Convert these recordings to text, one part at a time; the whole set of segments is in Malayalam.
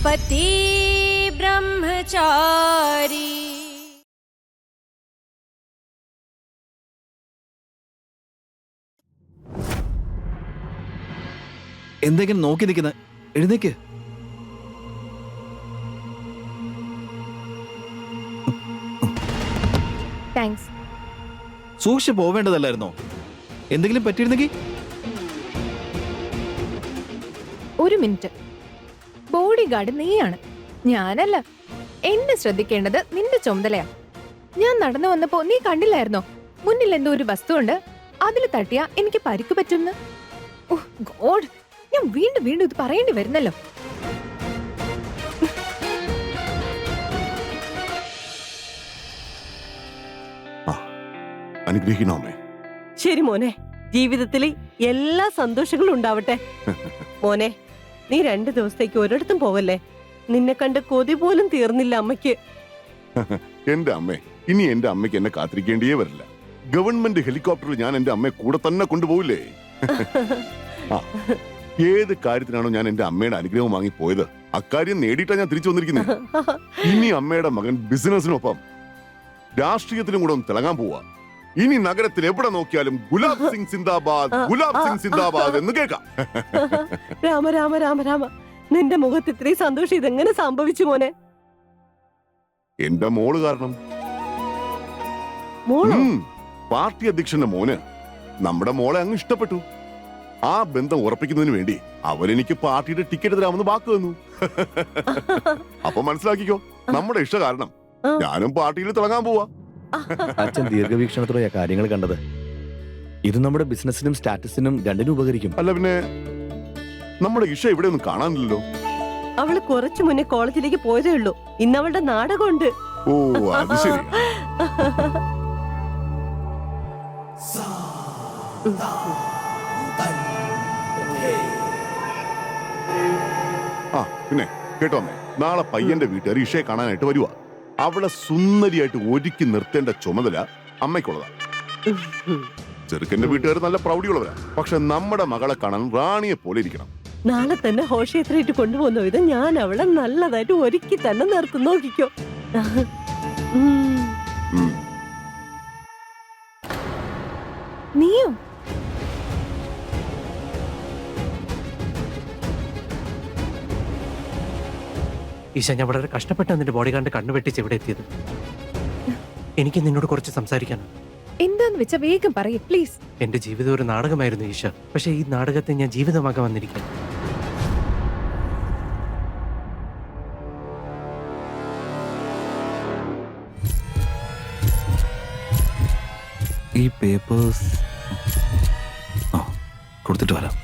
पति ब्रह्मचारी എന്തെങ്കിലും നോക്കി നിൽക്കുന്ന എഴുന്നേക്ക്. താങ്ക്സ്. സൂക്ഷിച്ച് പോവേണ്ടതല്ലായിരുന്നോ? എന്തെങ്കിലും പറ്റിയിരുന്നെങ്കിൽ? ഒരു മിനിറ്റ്. ബോഡി ഗാർഡ് നീയാണ്, ഞാനല്ല. എന്നെ ശ്രദ്ധിക്കേണ്ടത് നിന്റെ ചുമതലയാ. ഞാൻ നടന്നു വന്നപ്പോ നീ കണ്ടില്ലായിരുന്നോ മുന്നിൽ എന്തോ ഒരു വസ്തുണ്ട്, അതിൽ തട്ടിയാ എനിക്ക് പരിക്ക് പറ്റുന്നു. ഓഹ് ഗോഡ്, ഞാൻ വീണ്ടും വീണ്ടും ഇത് പറയേണ്ടി വരുന്നല്ലോ. അനുഗ്രഹിക്കണമേ. ശരി മോനെ, ജീവിതത്തിൽ എല്ലാ സന്തോഷങ്ങളും ഉണ്ടാവട്ടെ. മോനെ, നീ 2 ദിവസത്തേക്ക് ഒരിടത്തും പോവല്ലേ. നിന്നെ കണ്ട് കൊതി പോലും തീർന്നില്ല അമ്മയ്ക്ക്. എന്റെ അമ്മേ, ഇനി എന്റെ അമ്മയ്ക്ക് എന്നെ കാത്തിരിക്കേണ്ടിയേ വരില്ല. ഗവൺമെന്റ് ഹെലികോപ്റ്ററിൽ ഞാൻ എന്റെ അമ്മയെ കൂടെ തന്നെ കൊണ്ടുപോകില്ലേ? ഏത് കാര്യത്തിനാണോ ഞാൻ എന്റെ അമ്മയുടെ അനുഗ്രഹം വാങ്ങി പോയത്, അക്കാര്യം നേടിയിട്ടാണ് ഞാൻ തിരിച്ചു വന്നിരിക്കുന്നത്. ഇനി അമ്മയുടെ മകൻ ബിസിനസിനൊപ്പം രാഷ്ട്രീയത്തിലും കൂടെ ഒന്ന് തിളങ്ങാൻ പോവാ. ഇനി നഗരത്തിൽ എവിടെ നോക്കിയാലും ഗുലാബ് സിംഗ് സിന്ദാബാദ്, ഗുലാബ് സിംഗ് സിന്ദാബാദ് എന്ന് കേൾക്കാം. രാമ രാമ രാമ രാമ, നിന്റെ മുഖത്ത് ഇത്രയും സന്തോഷം ഇതെങ്ങനെ സംഭവിച്ചു മോനെ? എന്റെ മോള് കാരണം. മോളോ? പാർട്ടി അധ്യക്ഷന്റെ മോന് നമ്മുടെ മോളെ അങ്ങ് ഇഷ്ടപ്പെട്ടു. ആ ബന്ധം ഉറപ്പിക്കുന്നതിന് വേണ്ടി അവരെനിക്ക് പാർട്ടിയുടെ ടിക്കറ്റ് തരാമെന്ന് വാക്ക് തന്നു. അപ്പൊ മനസ്സിലാക്കിക്കോ, നമ്മുടെ ഇഷ്ട കാരണം ഞാനും പാർട്ടിയിൽ തിളങ്ങാൻ പോവാ. അച്ഛൻ ദീർഘവീക്ഷണത്തോടെയാ കാര്യങ്ങൾ കണ്ടത്. ഇത് നമ്മുടെ ബിസിനസിനും സ്റ്റാറ്റസിനും രണ്ടിനും ഉപകരിക്കും. അല്ല പിന്നെ നമ്മുടെ ഇഷ ഇവിടെ ഒന്നും കാണാനില്ലല്ലോ. അവള് കുറച്ചു മുന്നേ കോളേജിലേക്ക് പോയതേ ഉള്ളൂ. ഇന്ന് അവളുടെ നാടകമുണ്ട്. ഓ, അത് ശരി. ആ പിന്നെ കേട്ടോ അമ്മേ, നാളെ പയ്യന്റെ വീട്ടുകാർ ഇഷയെ കാണാനായിട്ട് വരുവാ. അവളെ സുന്ദരിയായിട്ട് ഒരുക്കി നിർത്തേണ്ട ചുമതല അമ്മയ്ക്കുള്ളതാ. ചെറുക്കന്റെ വീട്ടുകാർ നല്ല പ്രൗഢിയുള്ളവരാ, പക്ഷെ നമ്മുടെ മകളെ കാണാൻ റാണിയെ പോലെ ഇരിക്കണം. നാളെ തന്നെ ഘോഷയാത്രയായിട്ട് കൊണ്ടുപോകുന്ന വിധം ഞാൻ അവളെ നല്ലതായിട്ട് ഒരുക്കി തന്നെ നിർത്തും. നോക്കിക്കോ. നീയോ? ഈശ, ഞാൻ വളരെ കഷ്ടപ്പെട്ടാണ് നിന്റെ ബോഡി ഗാർഡിന്റെ കണ്ണു വെട്ടിച്ച് ഇവിടെ എത്തിയത്. എനിക്ക് നിന്നോട് കുറച്ച് സംസാരിക്കാനാണ്. എന്താന്ന് വെച്ചാ വേഗം പറയേ പ്ലീസ്. എന്റെ ജീവിതം ഒരു നാടകമായിരുന്നു ഈശ, പക്ഷെ ഈ നാടകത്തെ ഞാൻ ജീവിതമാക്കാൻ വന്നിരിക്കുന്നു. ഈ പേപ്പേഴ്സ് കൊടുത്തിട്ട് വരാം.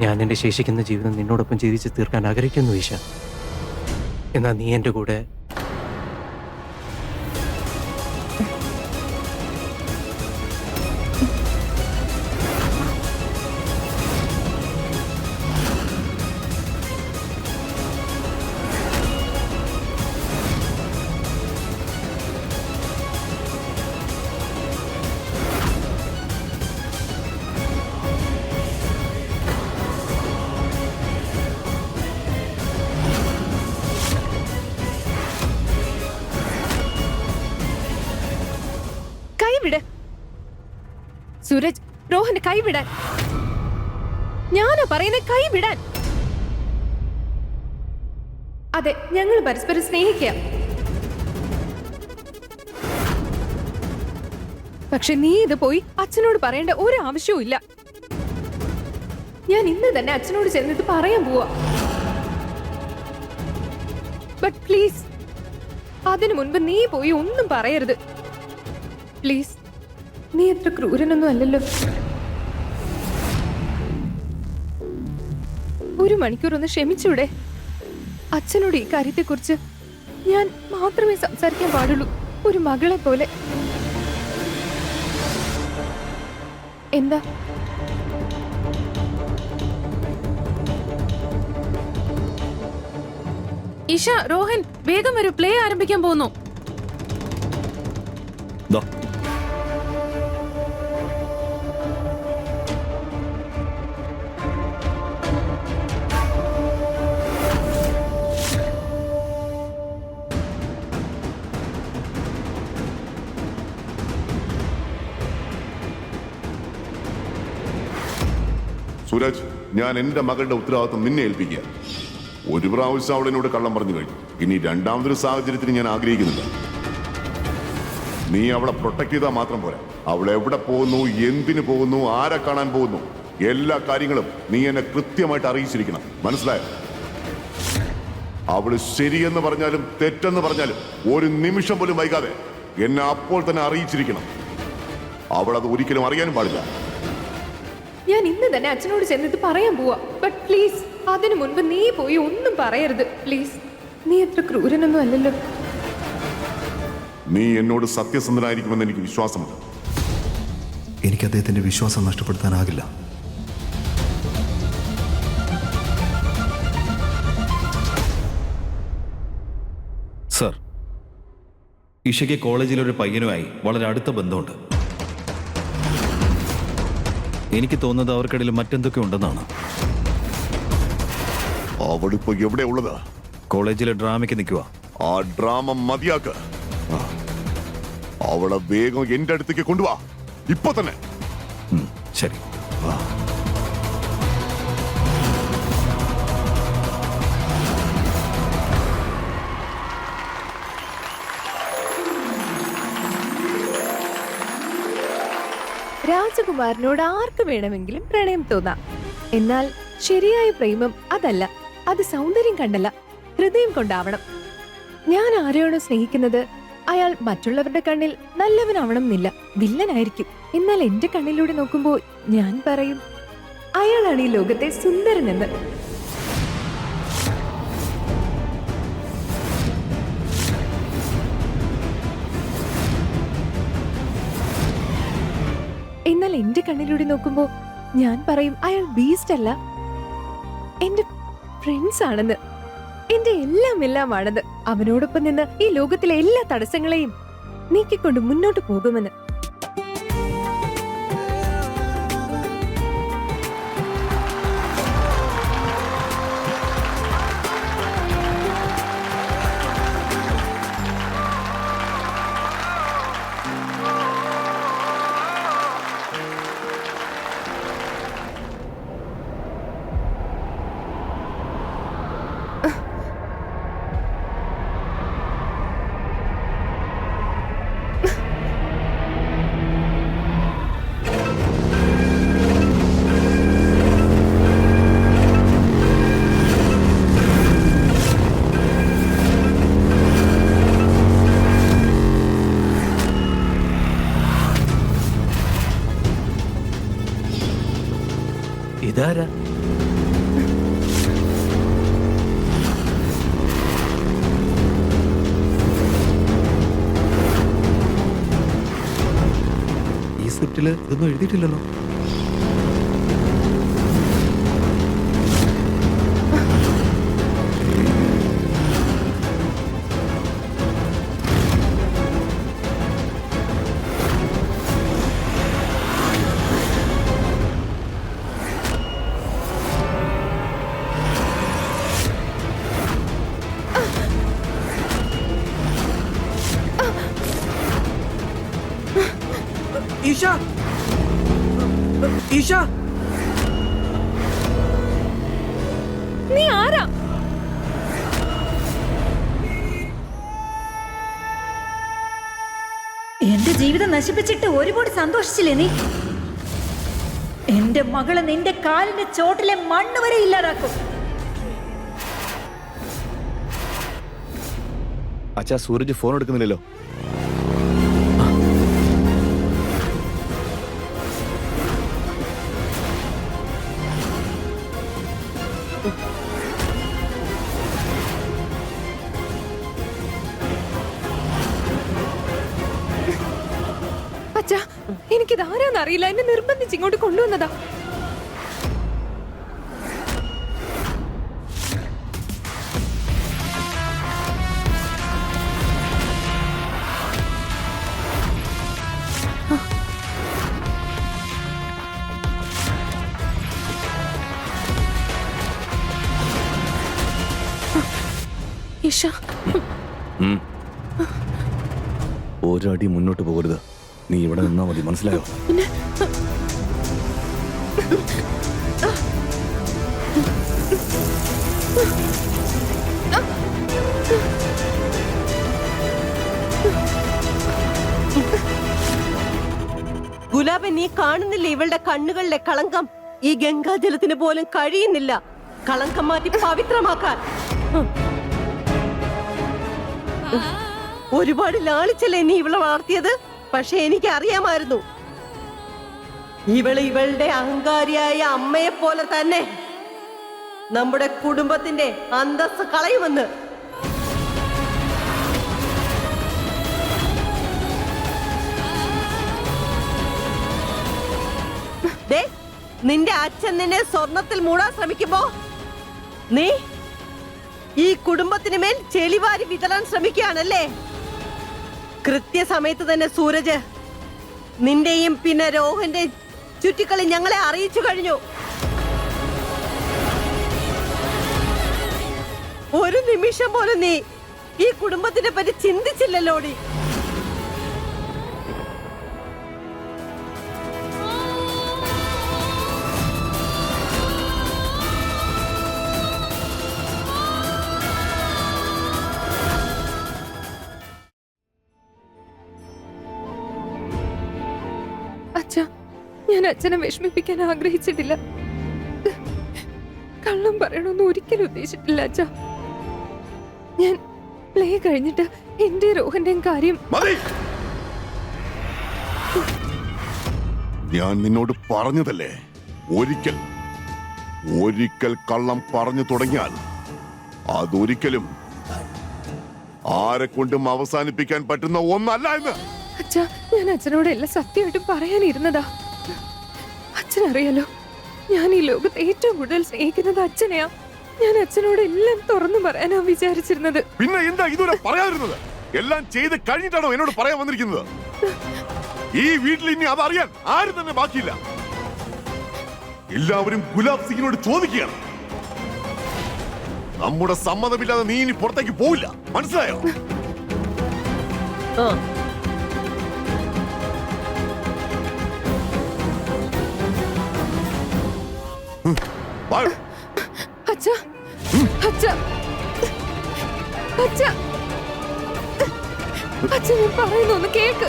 ഞാൻ എന്റെ ശേഷിക്കുന്ന ജീവിതം നിന്നോടൊപ്പം ജീവിച്ച് തീർക്കാൻ ആഗ്രഹിക്കുന്നു ഈശ. എന്നാ നീ എന്റെ കൂടെ സൂരജ്, രോഹന് കൈവിടാൻ. ഞാനാ പറയുന്നത് കൈവിടാൻ. അതെ, ഞങ്ങൾ പരസ്പരം സ്നേഹിക്കാം. പക്ഷെ നീ ഇത് പോയി അച്ഛനോട് പറയേണ്ട ഒരു ആവശ്യവും ഇല്ല. ഞാൻ ഇന്ന് തന്നെ അച്ഛനോട് ചെന്നിട്ട് പറയാൻ പോവാ. ബട്ട് പ്ലീസ്, അതിനു മുൻപ് നീ പോയി ഒന്നും പറയരുത് പ്ലീസ്. നീ അത്ര ക്രൂരനൊന്നും അല്ലല്ലോ. 1 മണിക്കൂർ ഒന്ന് ക്ഷമിച്ചൂടെ? അച്ഛനോട് ഈ കാര്യത്തെക്കുറിച്ച് ഞാൻ മാത്രമേ സംസാരിക്കാൻ പാടുള്ളൂ, ഒരു മകളെ പോലെ. എന്താ? ഇഷ, രോഹൻ, വേഗം വരൂ, പ്ലേ ആരംഭിക്കാൻ പോകുന്നു. ദാ. സൂരജ്, ഞാൻ എന്റെ മകളുടെ ഉത്തരവാദിത്വം നിന്നെ ഏൽപ്പിക്കുക. ഒരു പ്രാവശ്യം അവൾ എന്നോട് കള്ളം പറഞ്ഞു കഴിഞ്ഞു. ഇനി രണ്ടാമതൊരു സാഹചര്യത്തിന് ഞാൻ ആഗ്രഹിക്കുന്നില്ല. നീ അവളെ പ്രൊട്ടക്ട് ചെയ്താൽ മാത്രം പോരാ. അവൾ എവിടെ പോകുന്നു, എന്തിനു പോകുന്നു, ആരെ കാണാൻ പോകുന്നു, എല്ലാ കാര്യങ്ങളും നീ എന്നെ കൃത്യമായിട്ട് അറിയിച്ചിരിക്കണം. മനസ്സിലായോ? അവള് ശരിയെന്ന് പറഞ്ഞാലും തെറ്റെന്ന് പറഞ്ഞാലും ഒരു നിമിഷം പോലും വൈകാതെ എന്നെ അപ്പോൾ തന്നെ അറിയിച്ചിരിക്കണം. അവൾ അത് ഒരിക്കലും അറിയാനും പാടില്ല. ഞാൻ ഇന്ന് തന്നെ അച്ഛനോട് ചെന്നിട്ട് പറയാൻ പോവാ. ബട്ട് പ്ലീസ്, അതിനു മുൻപ് നീ പോയി ഒന്നും പറയരുത് പ്ലീസ്. നീ അത്ര ക്രൂരനൊന്നും അല്ലല്ലോ. നീ എന്നോട് സത്യസന്ധനായിരിക്കുമെന്ന് എനിക്ക് വിശ്വാസമുണ്ട്. എനിക്ക് അദ്ദേഹത്തിന്റെ വിശ്വാസം നഷ്ടപ്പെടുത്താനാകില്ല. സർ, ഇഷയ്ക്ക് കോളേജിലൊരു പയ്യനുമായി വളരെ അടുത്ത ബന്ധമുണ്ട്. എനിക്ക് തോന്നുന്നത് അവർക്കിടയിൽ മറ്റെന്തൊക്കെ ഉണ്ടെന്നാണ്. അവളിപ്പോ എവിടെ ഉള്ളത്? കോളേജിലെ ഡ്രാമയ്ക്ക് നിൽക്കുക. ആ ഡ്രാമ മതിയാക്ക. അവളെ വേഗം എന്റെ അടുത്തേക്ക് കൊണ്ടുവാ, ഇപ്പൊ തന്നെ. ശരി. രാജകുമാരനോട് ആർക്ക് വേണമെങ്കിലും പ്രണയം തോന്നാം. എന്നാൽ ശരിയായ പ്രേമം അതല്ല. അത് സൗന്ദര്യം കണ്ടല്ല, ഹൃദയം കൊണ്ടാവണം. ഞാൻ ആരെയാണോ സ്നേഹിക്കുന്നത് അയാൾ മറ്റുള്ളവരുടെ കണ്ണിൽ നല്ലവനാവണം എന്നില്ല, വില്ലനായിരിക്കും. എന്നാൽ എന്റെ കണ്ണിലൂടെ നോക്കുമ്പോൾ ഞാൻ പറയും അയാളാണ് ഈ ലോകത്തെ സുന്ദരനെന്ന്. എന്നാൽ എന്റെ കണ്ണിലൂടെ നോക്കുമ്പോ ഞാൻ പറയും അയാൾ ബീസ്റ്റ് അല്ല, എന്റെ ഫ്രണ്ട്സ് ആണെന്ന്, എന്റെ എല്ലാം ആണെന്ന്. അവനോടൊപ്പം നിന്ന് ഈ ലോകത്തിലെ എല്ലാ തടസ്സങ്ങളെയും നീക്കിക്കൊണ്ട് മുന്നോട്ട് പോകുമെന്ന്. ഇതാരാ? ഈ സ്ക്രിപ്റ്റില് ഇതൊന്നും എഴുതിയിട്ടില്ലല്ലോ. ഈശ! ഈശ! നീ ആരാ? എന്റെ ജീവിതം നശിപ്പിച്ചിട്ട് ഒരുപാട് സന്തോഷിച്ചില്ലേ നീ? എന്റെ മകളെ നിന്റെ കാലിന്റെ ചോട്ടിലെ മണ്ണ് വരെ ഇല്ലാതാക്കും. അച്ഛാ, സൂരജ് ഫോൺ എടുക്കുന്നില്ലല്ലോ. അച്ഛാ, എനിക്ക് എനിക്കിത് ആരാന്നറിയില്ല, എന്നെ നിർബന്ധിച്ച് ഇങ്ങോട്ട് കൊണ്ടുവന്നതാ. ഈശ, ഒരടി മുന്നോട്ട് പോകരുത്. നീ ഇവിടെ നിന്നാ മതി, മനസ്സിലായോ? ഗുലാബൻ, നീ കാണുന്നില്ല ഇവളുടെ കണ്ണുകളിലെ കളങ്കം? ഈ ഗംഗാജലത്തിന് പോലും കഴിയുന്നില്ല കളങ്കം മാറ്റി പവിത്രമാക്കാൻ. ഒരുപാട് ലാളിച്ചല്ലേ നീ ഇവളെ വളർത്തിയത്. പക്ഷെ എനിക്ക് അറിയാമായിരുന്നു ഇവളുടെ അഹങ്കാരിയായ അമ്മയെ പോലെ തന്നെ നമ്മുടെ കുടുംബത്തിന്റെ അന്തസ്സ് കളയുമെന്ന്. നിന്റെ അച്ഛൻ നിന്നെ സ്വർണത്തിൽ മൂടാൻ ശ്രമിക്കുമ്പോ നീ ഈ കുടുംബത്തിന് മേൽ ചെളിവാരി വിതറാൻ ശ്രമിക്കുകയാണല്ലേ? കൃത്യസമയത്ത് തന്നെ സൂരജ് നിന്റെയും പിന്നെ രോഹന്റെ ചുറ്റിക്കളി ഞങ്ങളെ അറിയിച്ചു കഴിഞ്ഞു. ഒരു നിമിഷം പോലും നീ ഈ കുടുംബത്തിനെ പറ്റി ചിന്തിച്ചില്ലല്ലോടി. അച്ഛാ, ഞാൻ അച്ഛനെ വിഷമിപ്പിക്കാൻ ആഗ്രഹിച്ചിട്ടില്ല. കള്ളം പറയണമെന്ന് ഒരിക്കലും ഉദ്ദേശിച്ചിട്ടില്ല അച്ഛാ. ഞാൻ പ്ലേ കഴിഞ്ഞിട്ട് എന്റെ രോഹന്റെയും കാര്യം മതി. ഞാൻ നിന്നോട് പറഞ്ഞതല്ലേ, ഒരിക്കൽ കള്ളം പറഞ്ഞു തുടങ്ങിയാൽ അതൊരിക്കലും ആരെ കൊണ്ടും അവസാനിപ്പിക്കാൻ പറ്റുന്ന ഒന്നല്ല എന്ന്. അച്ഛാ, ഞാൻ അച്ഛനോട് എല്ലാം സത്യമായിട്ട് പറയാനിരുന്നതാ. അച്ഛനറിയാലോ, ഞാൻ ഈ ലോകത്ത് ഏറ്റവും കൂടുതൽ സ്നേഹിക്കുന്നത് അച്ഛനെയാ. ഞാൻ അച്ഛനോട് എല്ലാം തുറന്നു പറയാനാ വിചാരിച്ചിരുന്നത്. പിന്നെ എന്താ ഇതുവരെ പറയാതിരുന്നത്? എല്ലാം ചെയ്ത് കഴിഞ്ഞിട്ടാണോ എന്നോട് പറയാൻ വന്നിരിക്കുന്നത്? ഈ വീട്ടിൽ ഇനി അതറിയാൻ ആരും തന്നെ ബാക്കിയില്ല. എല്ലാവരും ഗുലാബ് സിംഗിനോട് ചോദിക്കുകയാണ്. നമ്മുടെ സമ്മതമില്ലാതെ നീ ഇനി പുറത്തേക്ക് പോവില്ല, മനസ്സിലായോ? അച്ഛാ, അച്ഛാ, അച്ഛാ, അച്ഛൻ ഞാൻ പറയുന്നൊന്ന് കേക്ക്.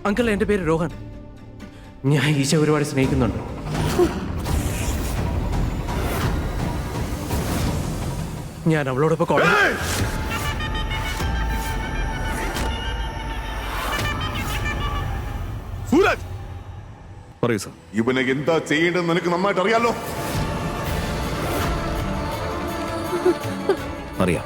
അങ്കിൾ, എന്റെ പേര് രോഹൻ. ഞാൻ ഈശ ഒരുപാട് സ്നേഹിക്കുന്നുണ്ട്. ഞാൻ അവളോടൊപ്പം സൂരജ്, പറയൂ സാർ. ഇവനെ എന്താ ചെയ്യേണ്ടതെന്ന് നിനക്ക് നന്നായിട്ട് അറിയാലോ. അറിയാം.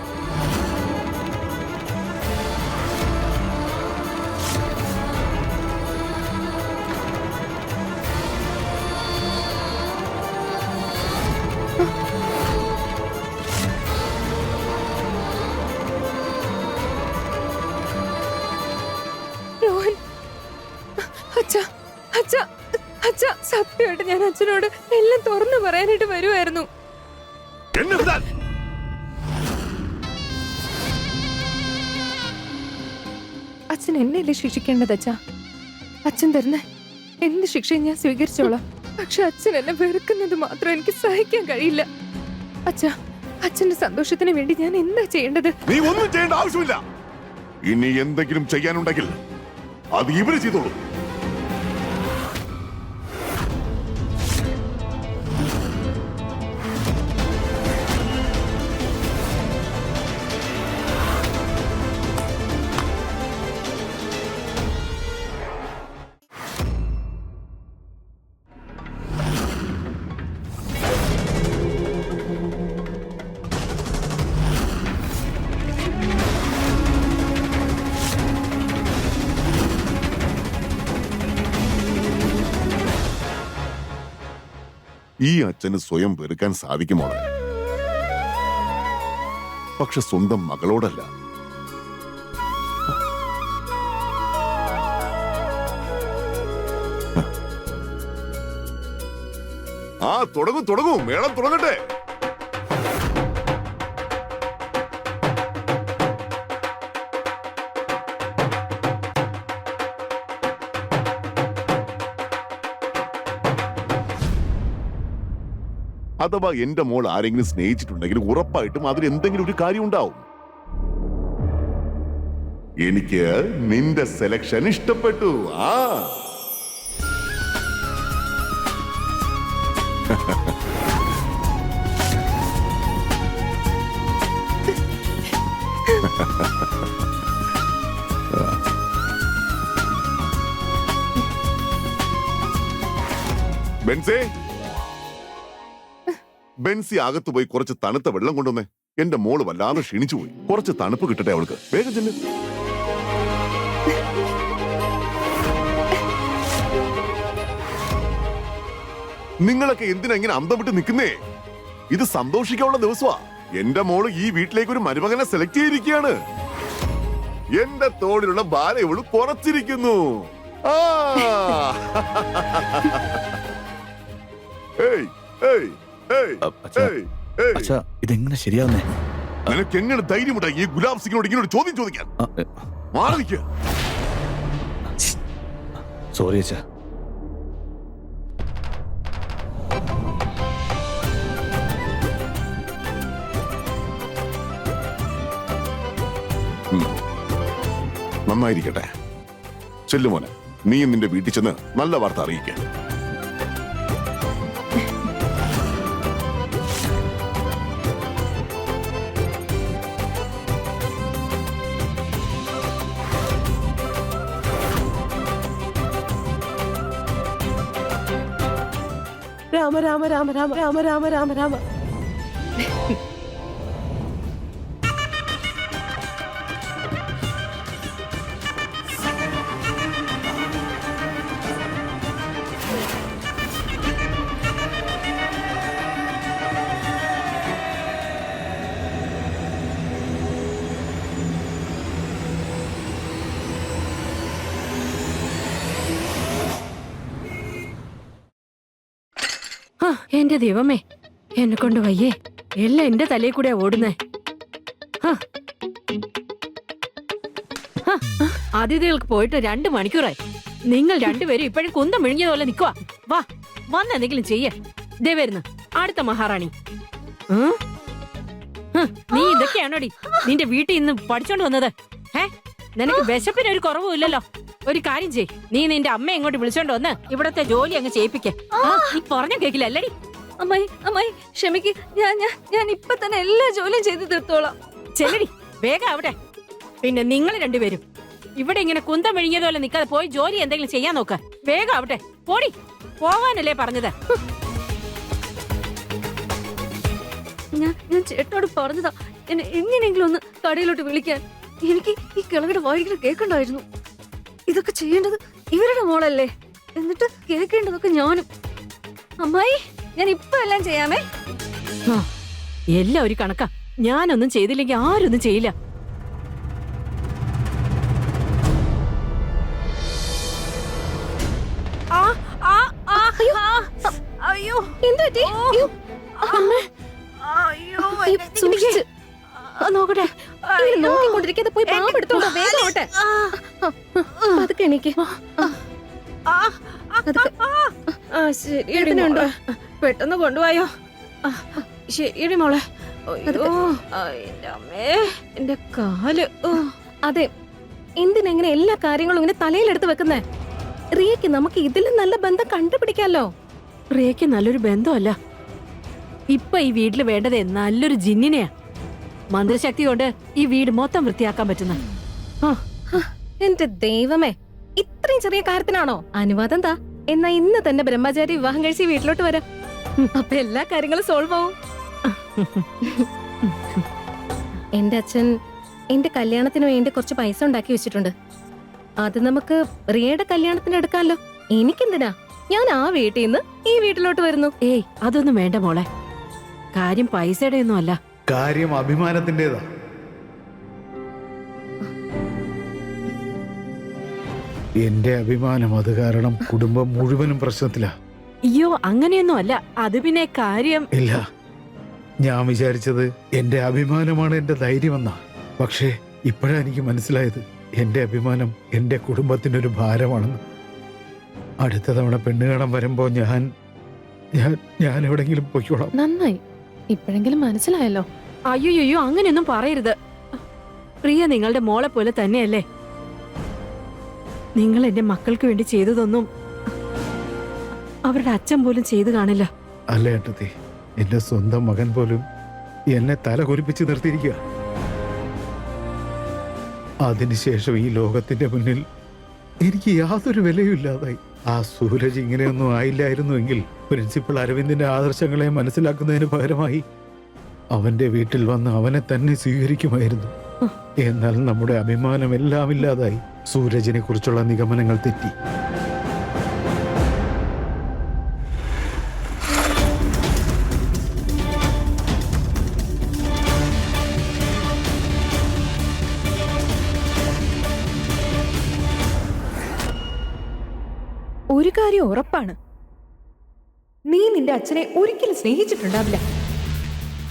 രോഹൻ, അച്ഛാ, അച്ഛാ, അച്ഛാ, സത്യമായിട്ട് ഞാൻ അച്ഛനോട് എല്ലാം തുറന്നു പറയാനായിട്ട് വരുമായിരുന്നു. അച്ഛൻ എന്നെയല്ലേ ശിക്ഷിക്കേണ്ടത് അച്ഛാ? അച്ഛൻ തരുന്ന എന്ത് ശിക്ഷയും ഞാൻ സ്വീകരിച്ചോളാം. പക്ഷെ അച്ഛൻ എന്നെ വെറുക്കുന്നത് മാത്രം എനിക്ക് സഹിക്കാൻ കഴിയില്ല. അച്ഛാ, അച്ഛന്റെ സന്തോഷത്തിന് വേണ്ടി ഞാൻ എന്താ ചെയ്യേണ്ടത്? നീ ഒന്നും ചെയ്യേണ്ട ആവശ്യമില്ല. ഇനി എന്തെങ്കിലും ചെയ്യാനുണ്ടെങ്കിൽ അത് ഇവര് ചെയ്തോളൂ. ഈ അച്ഛന് സ്വയം വെറുക്കാൻ സാധിക്കുമോ? പക്ഷെ സ്വന്തം മകളോടല്ല. ആ തുടങ്ങൂ, മേളം തുടങ്ങട്ടെ. അഥവാ എന്റെ മോൾ ആരെങ്കിലും സ്നേഹിച്ചിട്ടുണ്ടെങ്കിൽ ഉറപ്പായിട്ടും അതിൽ എന്തെങ്കിലും ഒരു കാര്യം ഉണ്ടാവും. എനിക്ക് നിന്റെ സെലക്ഷൻ ഇഷ്ടപ്പെട്ടു. ആ ബെൻസി അകത്ത് പോയി കുറച്ച് തണുത്ത വെള്ളം കൊണ്ടുവന്നേ. എന്റെ മോള് വല്ലാതെ ക്ഷീണിച്ചു പോയി. കുറച്ച് തണുപ്പ് കിട്ടട്ടെ അവൾക്ക്. വേഗം ചെല്ല്. നിങ്ങളൊക്കെ എന്തിനാ ഇങ്ങനെ അന്തം വിട്ട് നിൽക്കുന്നേ? ഇത് സന്തോഷിക്കാനുള്ള ദിവസമാ. എന്റെ മോള് ഈ വീട്ടിലേക്ക് ഒരു മരുമകനെ സെലക്ട് ചെയ്തിരിക്കുകയാണ്. എന്റെ തോടിലുള്ള ഭാര ഇവള് കുറച്ചിരിക്കുന്നു. ആ ഏയ് ഏയ് ഏയ് അച്ഛാ, ഏയ് ഏയ് അച്ഛാ ഇതെങ്ങനെ ശരിയാവുന്നേ? നിനക്ക് എങ്ങനെ ധൈര്യമുണ്ടായി ഈ ഗുലാബ് സിംഗിനോട് ഇങ്ങനെ ഒരു ചോദ്യം ചോദിക്കാൻ? മാറി നിൽക്കുക. സോറി അച്ഛാ. നന്നായിരിക്കട്ടെ. ചെല്ലുമോനെ, നീയും നിന്റെ വീട്ടിൽ ചെന്ന് നല്ല വാർത്ത അറിയിക്കുക. രാമ രാമ രാമ രാമ രാമ രാമ രാമ രാമ. എന്റെ ദൈവമേ, എന്നെ കൊണ്ട് വയ്യേ. എല്ലാം എന്റെ തലയിൽ കൂടെ ഓടുന്നേ. അതിഥികൾക്ക് പോയിട്ട് 2 മണിക്കൂറായി. നിങ്ങൾ രണ്ടുപേരും ഇപ്പോഴും കുന്തം മിഴുങ്ങിയതുപോലെ നിക്കുവാ. വാ, വന്ന് എന്തെങ്കിലും ചെയ്യേ. ദേ വരുന്നു അടുത്ത മഹാറാണി. നീ ഇതൊക്കെയാണോടി നിന്റെ വീട്ടിൽ ഇന്ന് പഠിച്ചോണ്ട് വന്നത്? നിനക്ക് വിശപ്പിന് ഒരു കുറവും ഇല്ലല്ലോ. ഒരു കാര്യം ചെയ്, നീ നിന്റെ അമ്മ ഇങ്ങോട്ട് വിളിച്ചോണ്ട് വന്ന് ഇവിടത്തെ ജോലി അങ്ങ് ചെയ്യിപ്പിക്കേ. നീ പറഞ്ഞ കേക്കില്ല അല്ലടി? അമ്മായി അമ്മായി ക്ഷമിക്ക്, ഞാൻ ഇപ്പൊ തന്നെ എല്ലാ ജോലിയും ചെയ്തു തീർത്തോളാം. ചെല്ലടി, വേഗം അവിടെ. പിന്നെ നിങ്ങൾ രണ്ടുപേരും ഇവിടെ ഇങ്ങനെ കുന്തം വിഴുങ്ങിയതുപോലെ നിൽക്കാതെ പോയി ജോലി എന്തെങ്കിലും ചെയ്യാൻ നോക്ക. വേഗം അവിടെ പോടി. പോവാനല്ലേ പറഞ്ഞത്? ഞാൻ ചേട്ടനോട് പറഞ്ഞതാ എന്നെ എങ്ങനെയെങ്കിലും ഒന്ന് കടയിലോട്ട് വിളിക്കാൻ. എനിക്ക് ഈ കിളവിടെ വായിക്കൽ കേൾക്കണ്ടായിരുന്നു. ഇതൊക്കെ ചെയ്യേണ്ടത് ഇവരുടെ മോളല്ലേ, എന്നിട്ട് കേൾക്കേണ്ടതൊക്കെ ഞാനും. അമ്മായി, ഞാൻ ഇപ്പൊ എല്ലാം ചെയ്യാമേ. എല്ലാം ഒരു കണക്കാ. ഞാനൊന്നും ചെയ്തില്ലെങ്കിൽ ആരൊന്നും ചെയ്യില്ല. അയ്യോ, എന്ത് പറ്റി? സൂക്ഷിച്ച് നോക്കട്ടെ. നോക്കിക്കൊണ്ടിരിക്കാതെ പോയി പാമ്പ് എടുത്തോണ്ടോ. വേഗം ആവട്ടെ. അതൊക്കെ എനിക്ക് ശരിയുണ്ടോ? പെട്ടെന്ന് കൊണ്ടുപോയോ? ശരിയടി മോളെ. എന്റെ കാല്. അതെ, എന്തിനെങ്ങനെ എല്ലാ കാര്യങ്ങളും ഇങ്ങനെ തലയിലെടുത്ത് വെക്കുന്നേ? റിയക്ക് നമുക്ക് ഇതിലും നല്ല ബന്ധം കണ്ടുപിടിക്കാലോ. റിയക്ക് നല്ലൊരു ബന്ധമല്ല ഇപ്പൊ ഈ വീട്ടില് വേണ്ടതേ നല്ലൊരു ജിന്നിനെയാ. മന്ത്രശക്തി കൊണ്ട് ഈ വീട് മൊത്തം വൃത്തിയാക്കാൻ പറ്റുന്ന. എന്റെ ദൈവമേ, ഇത്രയും ചെറിയ കാര്യത്തിനാണോ? അനുവാദം താ, എന്നാ ഇന്ന് തന്നെ ബ്രഹ്മചാരി വിവാഹം കഴിച്ച് വീട്ടിലോട്ട് വരാം. അപ്പൊ എല്ലാ കാര്യങ്ങളും സോൾവ് ആവും. എന്റെ അച്ഛൻ എന്റെ കല്യാണത്തിന് വേണ്ടി കുറച്ച് പൈസ ഉണ്ടാക്കി വെച്ചിട്ടുണ്ട്. അത് നമുക്ക് റിയയുടെ കല്യാണത്തിന് എടുക്കാമല്ലോ. എനിക്കെന്തിനാ, ഞാൻ ആ വീട്ടിൽ നിന്ന് ഈ വീട്ടിലോട്ട് വരുന്നു. ഏയ് അതൊന്നും വേണ്ട മോളെ. കാര്യം പൈസയുടെ ഒന്നും അല്ല. കാര്യം അഭിമാനത്തിൻ്റെതാ. എന്റെ അഭിമാനം അത് കാരണം കുടുംബം മുഴുവനും പ്രശ്നത്തിലാ. അയ്യോ അങ്ങനെയൊന്നും അല്ല. അത് പിന്നെ കാര്യം. ഇല്ല, ഞാൻ വിചാരിച്ചത് എന്റെ അഭിമാനമാണ് എന്റെ ധൈര്യമെന്നാ. പക്ഷേ ഇപ്പോഴാ എനിക്ക് മനസ്സിലായത് എന്റെ അഭിമാനം എന്റെ കുടുംബത്തിന്റെ ഒരു ഭാരമാണെന്ന്. അടുത്ത തവണ പെണ്ണ് കാണാൻ വരുമ്പോ ഞാൻ എവിടെങ്കിലും പൊയ്ക്കോളാം. നന്നായി, ഇപ്പോഴെങ്കിലും മനസ്സിലായല്ലോ. അയ്യോ അങ്ങനെയൊന്നും പറയരുത്. പ്രിയ നിങ്ങളുടെ മോളെ പോലെ തന്നെയല്ലേ. നിങ്ങൾ എന്റെ മക്കൾക്ക് വേണ്ടി ചെയ്തതൊന്നും അവരുടെ അച്ഛൻ പോലും ചെയ്തു കാണില്ല. അല്ല ഏട്ടത്തി, എന്റെ സ്വന്തം മകൻ പോലും എന്നെ തല കുരിപ്പിച്ച് നിർത്തിയിരിക്കുക. അതിനുശേഷം ഈ ലോകത്തിന്റെ മുന്നിൽ എനിക്ക് യാതൊരു വിലയും ഇല്ലാതായി. ആ സൂരജ് ഇങ്ങനെയൊന്നും ആയില്ലായിരുന്നുവെങ്കിൽ പ്രിൻസിപ്പൽ അരവിന്ദിന്റെ ആദർശങ്ങളെ മനസ്സിലാക്കുന്നതിന് പകരമായി അവന്റെ വീട്ടിൽ വന്ന് അവനെ തന്നെ സ്വീകരിക്കുമായിരുന്നു. എന്നാൽ നമ്മുടെ അഭിമാനം എല്ലാം ഇല്ലാതായി. സൂരജിനെ കുറിച്ചുള്ള നിഗമനങ്ങൾ തെറ്റി. ഒരു കാര്യം ഉറപ്പാണ്, നീ നിന്റെ അച്ഛനെ ഒരിക്കലും സ്നേഹിച്ചിട്ടുണ്ടാവില്ല,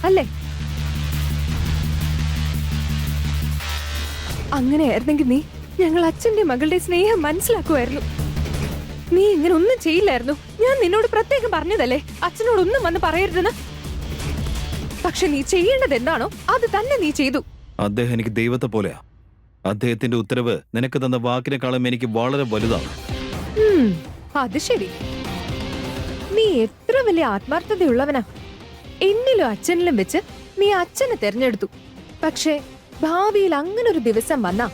അല്ലേ? അങ്ങനെയായിരുന്നെങ്കിൽ നീ ഞങ്ങൾ അച്ഛന്റെ മകളുടെ സ്നേഹം മനസ്സിലാക്കുമായിരുന്നു. നീ ഇങ്ങനെ ഒന്നും ചെയ്യില്ലായിരുന്നു. ഞാൻ നിന്നോട് പ്രത്യേകം പറഞ്ഞതല്ലേ അച്ഛനോടൊന്നും വന്ന് പറയരുതെന്ന്. പക്ഷെ നീ ചെയ്യേണ്ടത് എന്താണോ അത് തന്നെ നീ ചെയ്തു. അദ്ദേഹം എനിക്ക് ദൈവത്തെ പോലെയാ. അദ്ദേഹത്തിന്റെ ഉത്തരവ് നിനക്ക് തന്ന വാക്കിനെക്കാളും എനിക്ക് വളരെ വലുതാണ്. അത് ശരി, നീ എത്ര വലിയ ആത്മാർത്ഥതയുള്ളവനാ. എന്നിലും അച്ഛനിലും വെച്ച് നീ അച്ഛനെ തെരഞ്ഞെടുത്തു. പക്ഷെ ഭാവിയിൽ അങ്ങനൊരു ദിവസം വന്നാ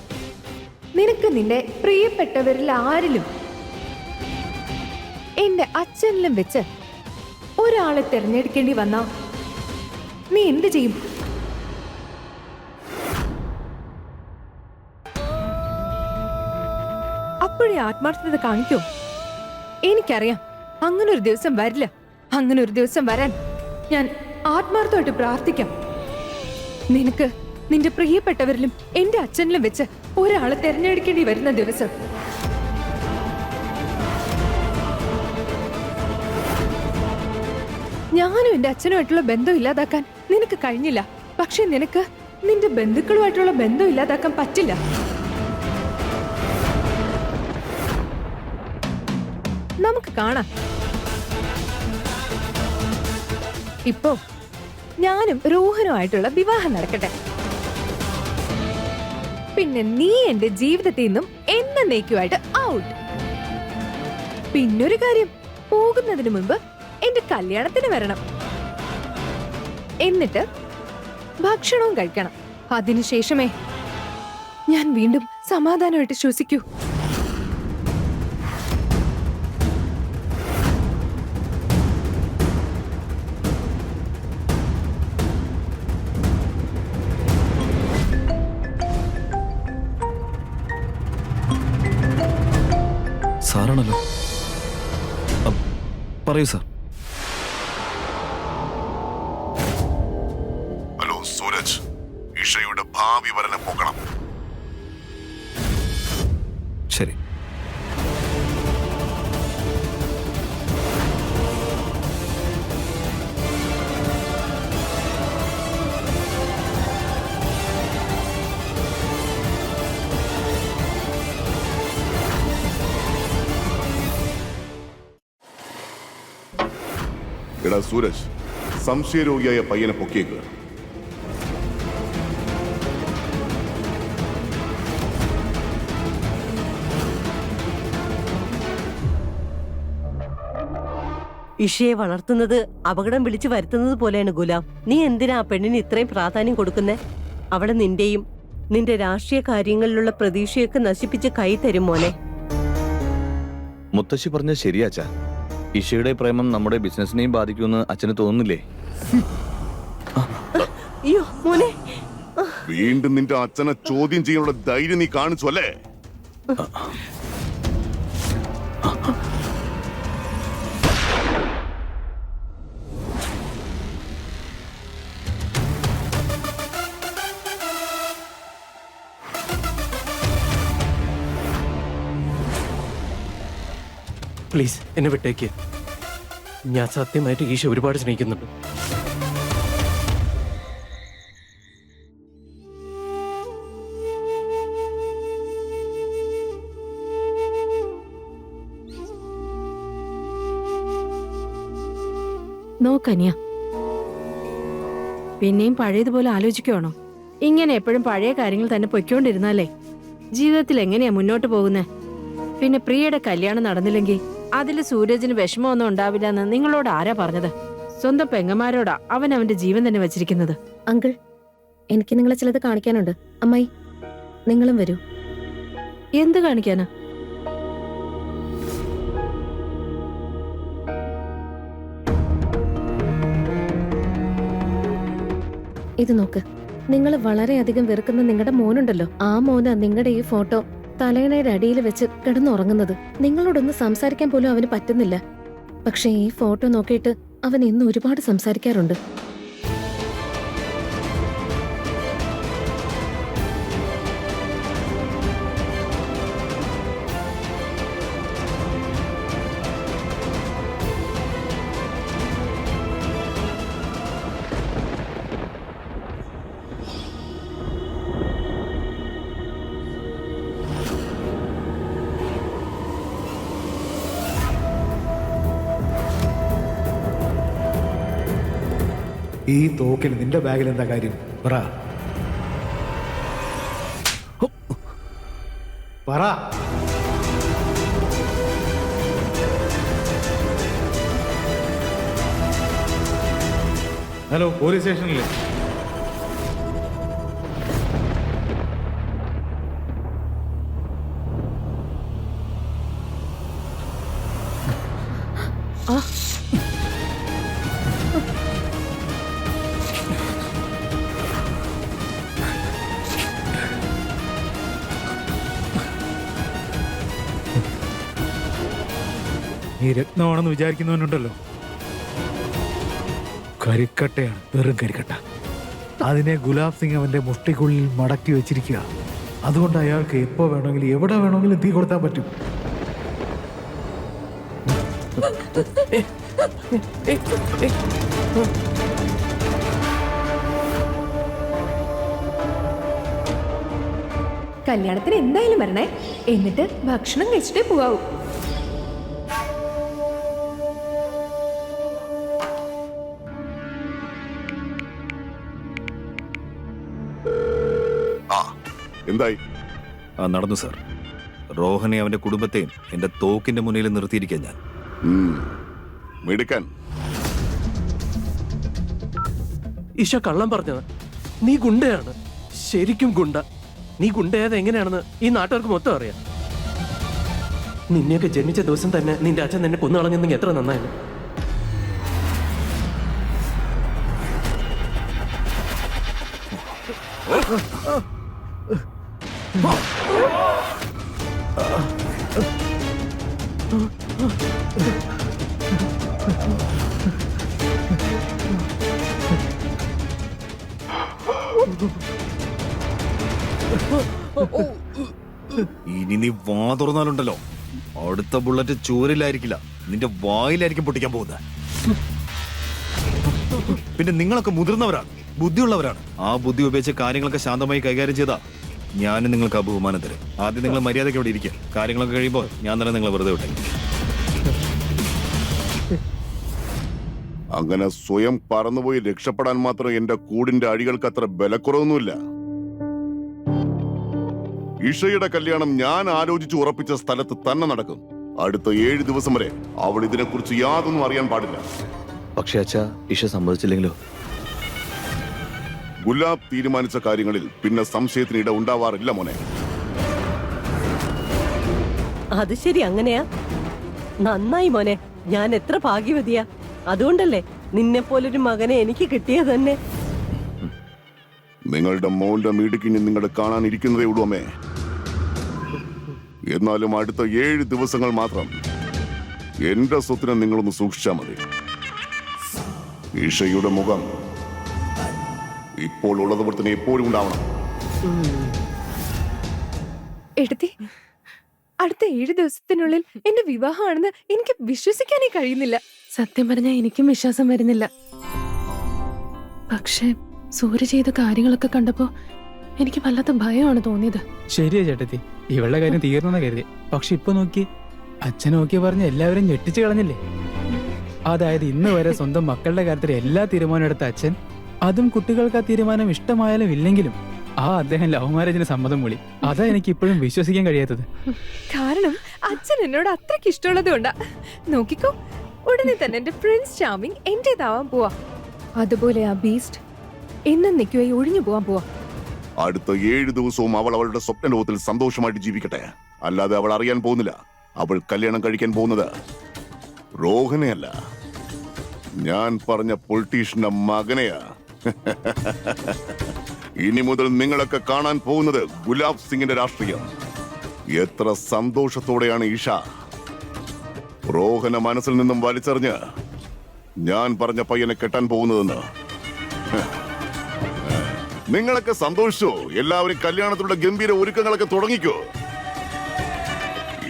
നിനക്ക് നിന്റെ പ്രിയപ്പെട്ടവരിൽ ആരിലും എന്റെ അച്ഛനിലും വെച്ച് ഒരാളെ തെരഞ്ഞെടുക്കേണ്ടി വന്നാ നീ എന്ത് ചെയ്യും? അപ്പോഴേ ആത്മാർത്ഥത കാണിക്കോ? എനിക്കറിയാം അങ്ങനൊരു ദിവസം വരില്ല. അങ്ങനൊരു ദിവസം വരാൻ ഞാൻ ആത്മാർത്ഥമായിട്ട് പ്രാർത്ഥിക്കാം. നിനക്ക് നിന്റെ പ്രിയപ്പെട്ടവരിലും എന്റെ അച്ഛനിലും വെച്ച് ഒരാളെ തെരഞ്ഞെടുക്കേണ്ടി വരുന്ന ദിവസം. ഞാനും എന്റെ അച്ഛനുമായിട്ടുള്ള ബന്ധം ഇല്ലാതാക്കാൻ നിനക്ക് കഴിഞ്ഞില്ല. പക്ഷെ നിനക്ക് നിന്റെ ബന്ധുക്കളുമായിട്ടുള്ള ബന്ധം ഇല്ലാതാക്കാൻ പറ്റില്ല. നമുക്ക് കാണാം. ഇപ്പോ ഞാനും റോഹനുമായിട്ടുള്ള വിവാഹം നടക്കട്ടെ. പിന്നെ നീ എന്റെ ജീവിതത്തിൽ നിന്നും എന്നേക്കുമായിട്ട് ഔട്ട്. പിന്നൊരു കാര്യം, പോകുന്നതിന് മുമ്പ് എന്റെ കല്യാണത്തിന് വരണം. എന്നിട്ട് ഭക്ഷണവും കഴിക്കണം. അതിനുശേഷമേ ഞാൻ വീണ്ടും സമാധാനമായിട്ട് ശ്വസിക്കൂ. സാറാണല്ലോ. പറയൂ സാർ. ഹലോ സൂരജ്, ഇഷയുടെ ഭാവി വരനെ പോകണം. ശരി. എടാ സൂരജ്, സംശയരോഗിയായ പയ്യനെ പൊക്കിയേക്ക്. ഇഷയെ വളർത്തുന്നത് അപകടം വിളിച്ചു വരുത്തുന്നത് പോലെയാണ് ഗുലാം. നീ എന്തിനാ ആ പെണ്ണിന് ഇത്രയും പ്രാധാന്യം കൊടുക്കുന്നേ? അവളെ നിന്റെയും നിന്റെ രാഷ്ട്രീയ കാര്യങ്ങളിലുള്ള പ്രതീക്ഷയൊക്കെ നശിപ്പിച്ച് കൈ തരും മോനെ. മുത്തശ്ശി പറഞ്ഞത് ശരിയാച്ചാ. ഇഷയുടെ പ്രേമം നമ്മുടെ ബിസിനസിനെയും ബാധിക്കുമെന്ന് അച്ഛന് തോന്നുന്നില്ലേ? അയ്യോ മോനെ, വീണ്ടും നിന്റെ അച്ഛനെ ചോദ്യം ചെയ്യാനുള്ള ധൈര്യം നീ കാണിച്ചു അല്ലേ? പ്ലീസ് എന്നെ വിട്ടേക്ക്. ഞാൻ സത്യമായിട്ട് ഈശ ഒരുപാട് സ്നേഹിക്കുന്നുണ്ട്. നോക്കനിയ, പിന്നെയും പഴയതുപോലെ ആലോചിക്കുവാണോ? ഇങ്ങനെ എപ്പോഴും പഴയ കാര്യങ്ങൾ തന്നെ പൊയ്ക്കൊണ്ടിരുന്നാലേ ജീവിതത്തിൽ എങ്ങനെയാ മുന്നോട്ട് പോകുന്നേ? പിന്നെ പ്രിയയുടെ കല്യാണം നടന്നില്ലെങ്കിൽ അതിൽ സൂരജിന് വിഷമമൊന്നും ഉണ്ടാവില്ല എന്ന് നിങ്ങളോട് ആരാ പറഞ്ഞത്? സ്വന്തം പെങ്ങന്മാരോടാ അവൻ അവന്റെ ജീവൻ തന്നെ വെച്ചിരിക്കുന്നത്. അങ്കിൾ, എനിക്ക് നിങ്ങളെ ചിലത് കാണിക്കാനുണ്ട്. അമ്മായി, നിങ്ങളും വരൂ. എന്ത് കാണിക്കാനാ? ഇത് നോക്ക്. നിങ്ങൾ വളരെയധികം വെറുക്കുന്ന നിങ്ങളുടെ മോനുണ്ടല്ലോ, ആ മോന് നിങ്ങളുടെ ഈ ഫോട്ടോ തലയണയുടെ അടിയിൽ വെച്ച് കിടന്നുറങ്ങുന്നത്. നിങ്ങളോടൊന്ന് സംസാരിക്കാൻ പോലും അവന് പറ്റുന്നില്ല. പക്ഷെ ഈ ഫോട്ടോ നോക്കിയിട്ട് അവൻ ഇന്ന് ഒരുപാട് സംസാരിക്കാറുണ്ട്. ഈ തോക്കിൽ നിന്റെ ബാഗിൽ എന്താ കാര്യം? പറ പറ. ഹലോ, പോലീസ് സ്റ്റേഷനിലെ നീ രത്നമാണെന്ന് വിചാരിക്കുന്നവനുണ്ടല്ലോ, കരിക്കട്ടയാണ്, വെറും കരിക്കട്ട. അതിനെ ഗുലാബ് സിംഗ് അവന്റെ മുഷ്ടിക്കുള്ളിൽ മടക്കി വെച്ചിരിക്കുക. അതുകൊണ്ട് അയാൾക്ക് എപ്പോ വേണമെങ്കിലും എവിടെ വേണമെങ്കിലും തീ കൊടുത്താൻ പറ്റും. കല്യാണത്തിന് എന്തായാലും വരണേ. എന്നിട്ട് ഭക്ഷണം കഴിച്ചിട്ടേ പോവാവൂ. എന്തായി? നടന്നു സാർ. റോഹനെ അവന്റെ കുടുംബത്തെയും എന്റെ തോക്കിന്റെ മുന്നിൽ നിർത്തിയിരിക്കാൻ ഞാൻ. മിടുക്കൻ. ഈശ കള്ളം പറഞ്ഞത്. നീ ഗുണ്ടയാണ്, ശരിക്കും ഗുണ്ട. നീ ഗുണ്ടയായത് എങ്ങനെയാണെന്ന് ഈ നാട്ടുകാർക്ക് മൊത്തം അറിയാം. നിന്നെയൊക്കെ ജനിച്ച ദിവസം തന്നെ നിന്റെ അച്ഛൻ നിന്നെ കൊന്നു കളഞ്ഞെന്നെങ്കിൽ എത്ര നന്നായിരുന്നു. ഇനി നീ വാ തുറന്നാലുണ്ടല്ലോ, അടുത്ത ബുള്ളറ്റ് ചൂരിലായിരിക്കില്ല, നിന്റെ വായിലായിരിക്കും പൊട്ടിക്കാൻ പോകുന്നത്. പിന്നെ നിങ്ങളൊക്കെ മുതിർന്നവരാണ്, ബുദ്ധിയുള്ളവരാണ്. ആ ബുദ്ധി ഉപയോഗിച്ച് കാര്യങ്ങളൊക്കെ ശാന്തമായി കൈകാര്യം ചെയ്താ ഞാനും നിങ്ങൾക്ക് ബഹുമാനം തരും. ആദ്യം നിങ്ങൾ മര്യാദയ്ക്ക് അവിടെ ഇരിക്കുക. കാര്യങ്ങളൊക്കെ കഴിയുമ്പോൾ ഞാൻ തന്നെ നിങ്ങളെ വെറുതെ വിട്ടേ. അങ്ങനെ സ്വയം പറന്നുപോയി രക്ഷപ്പെടാൻ മാത്രം എന്റെ കൂടിന്റെ അഴികൾക്ക് അത്ര ബലക്കുറവൊന്നുമില്ല. ഇഷയുടെ കല്യാണം ഞാൻ ആലോചിച്ച് ഉറപ്പിച്ച സ്ഥലത്ത് തന്നെ നടക്കും. അടുത്ത 7 ദിവസം വരെ അവൾ ഇതിനെക്കുറിച്ച് യാതൊന്നും അറിയാൻ പാടില്ല. പക്ഷേ അച്ഛാ, ഇഷ സമ്മതിച്ചില്ലെങ്കിലോ? ഗുലാബ് തീരുമാനിച്ച കാര്യങ്ങളിൽ പിന്നെ സംശയത്തിന് ഇട ഉണ്ടാവാറില്ല മോനെ. അത് ശരി, അങ്ങനെയാ? നന്നായി മോനെ, ഞാൻ എത്ര ഭാഗ്യവതിയാ. അതുകൊണ്ടല്ലേ നിന്നെ പോലൊരു മകനെ എനിക്ക് കിട്ടിയത് തന്നെ. നിങ്ങളുടെ മോന്റെ മിടുക്കിനി നിങ്ങൾ കാണാനിരിക്കുന്നതേ ഉള്ളൂ അമ്മേ. എന്നാലും അടുത്ത 7 ദിവസങ്ങൾ മാത്രം എന്റെ സ്വത്തിനെ നിങ്ങളൊന്ന് സൂക്ഷിച്ചാൽ മതി. ഈഷയുടെ മുഖം ഇപ്പോൾ ഉള്ളതുപോലെ തന്നെ എപ്പോഴും ഉണ്ടാവണം. എടുത്തി അടുത്ത 7 ദിവസത്തിനുള്ളിൽ എന്റെ വിവാഹമാണെന്ന് എനിക്ക് വിശ്വസിക്കാനേ കഴിയുന്നില്ല. സത്യം പറഞ്ഞാൽ എനിക്കും വിശ്വാസം വരുന്നില്ല. പക്ഷേ സൂര്യ ചെയ്ത കാര്യങ്ങളൊക്കെ കണ്ടപ്പോ എനിക്ക് വല്ലാത്ത ഭയമാണ് തോന്നിയത്. ശരിയാ ചേട്ടത്തി, ഇവളുടെ കാര്യം തീർന്നെന്ന് കരുതി. പക്ഷെ ഇപ്പൊ നോക്കി, അച്ഛൻ നോക്കി പറഞ്ഞ് എല്ലാവരും ഞെട്ടിച്ചു കളഞ്ഞില്ലേ? അതായത് ഇന്ന് വരെ സ്വന്തം മക്കളുടെ കാര്യത്തിൽ എല്ലാ തീരുമാനം എടുത്ത അച്ഛൻ, അതും കുട്ടികൾക്ക് ആ തീരുമാനം ഇഷ്ടമായാലും ഇല്ലെങ്കിലും അദ്ദേഹം ലവ് മാരേജിന് സമ്മതം മൂളി. അതാ എനിക്ക് ഇപ്പോഴും വിശ്വസിക്കാൻ കഴിയാത്തത്. കാരണം അച്ഛൻ എന്നോട് അത്രയ്ക്ക് ഇഷ്ടമുള്ളത് കൊണ്ടാ. നോക്കിക്കോ, ഉടനെ തന്നെ എന്റെ പ്രിൻസ് ചാർമിങ് എന്റേതാവാൻ പോവാ. അതുപോലെ ആ ബീസ്റ്റ് എന്നേക്കുമായി ഒഴിഞ്ഞു പോവാൻ പോവാ. അടുത്ത 7 ദിവസവും അവൾ അവളുടെ സ്വപ്ന ലോകത്തിൽ സന്തോഷമായിട്ട് ജീവിക്കട്ടെ. അല്ലാതെ അവൾ അറിയാൻ പോകുന്നില്ല അവൾ കല്യാണം കഴിക്കാൻ പോകുന്നത് റോഹനെയല്ല, ഞാൻ പറഞ്ഞ പൊളിറ്റീഷ്യന്റെ മകനെയാ. ഇനി മുതൽ നിങ്ങളൊക്കെ കാണാൻ പോകുന്നത് ഗുലാബ് സിംഗിന്റെ രാഷ്ട്രീയം. എത്ര സന്തോഷത്തോടെയാണ് ഈഷ റോഹന മനസ്സിൽ നിന്നും വലിച്ചെറിഞ്ഞ് ഞാൻ പറഞ്ഞ പയ്യനെ കെട്ടാൻ പോകുന്നതെന്ന്. നിങ്ങളൊക്കെ സന്തോഷിച്ചോ? എല്ലാവരും കല്യാണത്തിലുള്ള ഗംഭീര ഒരുക്കങ്ങളൊക്കെ തുടങ്ങിക്കോ.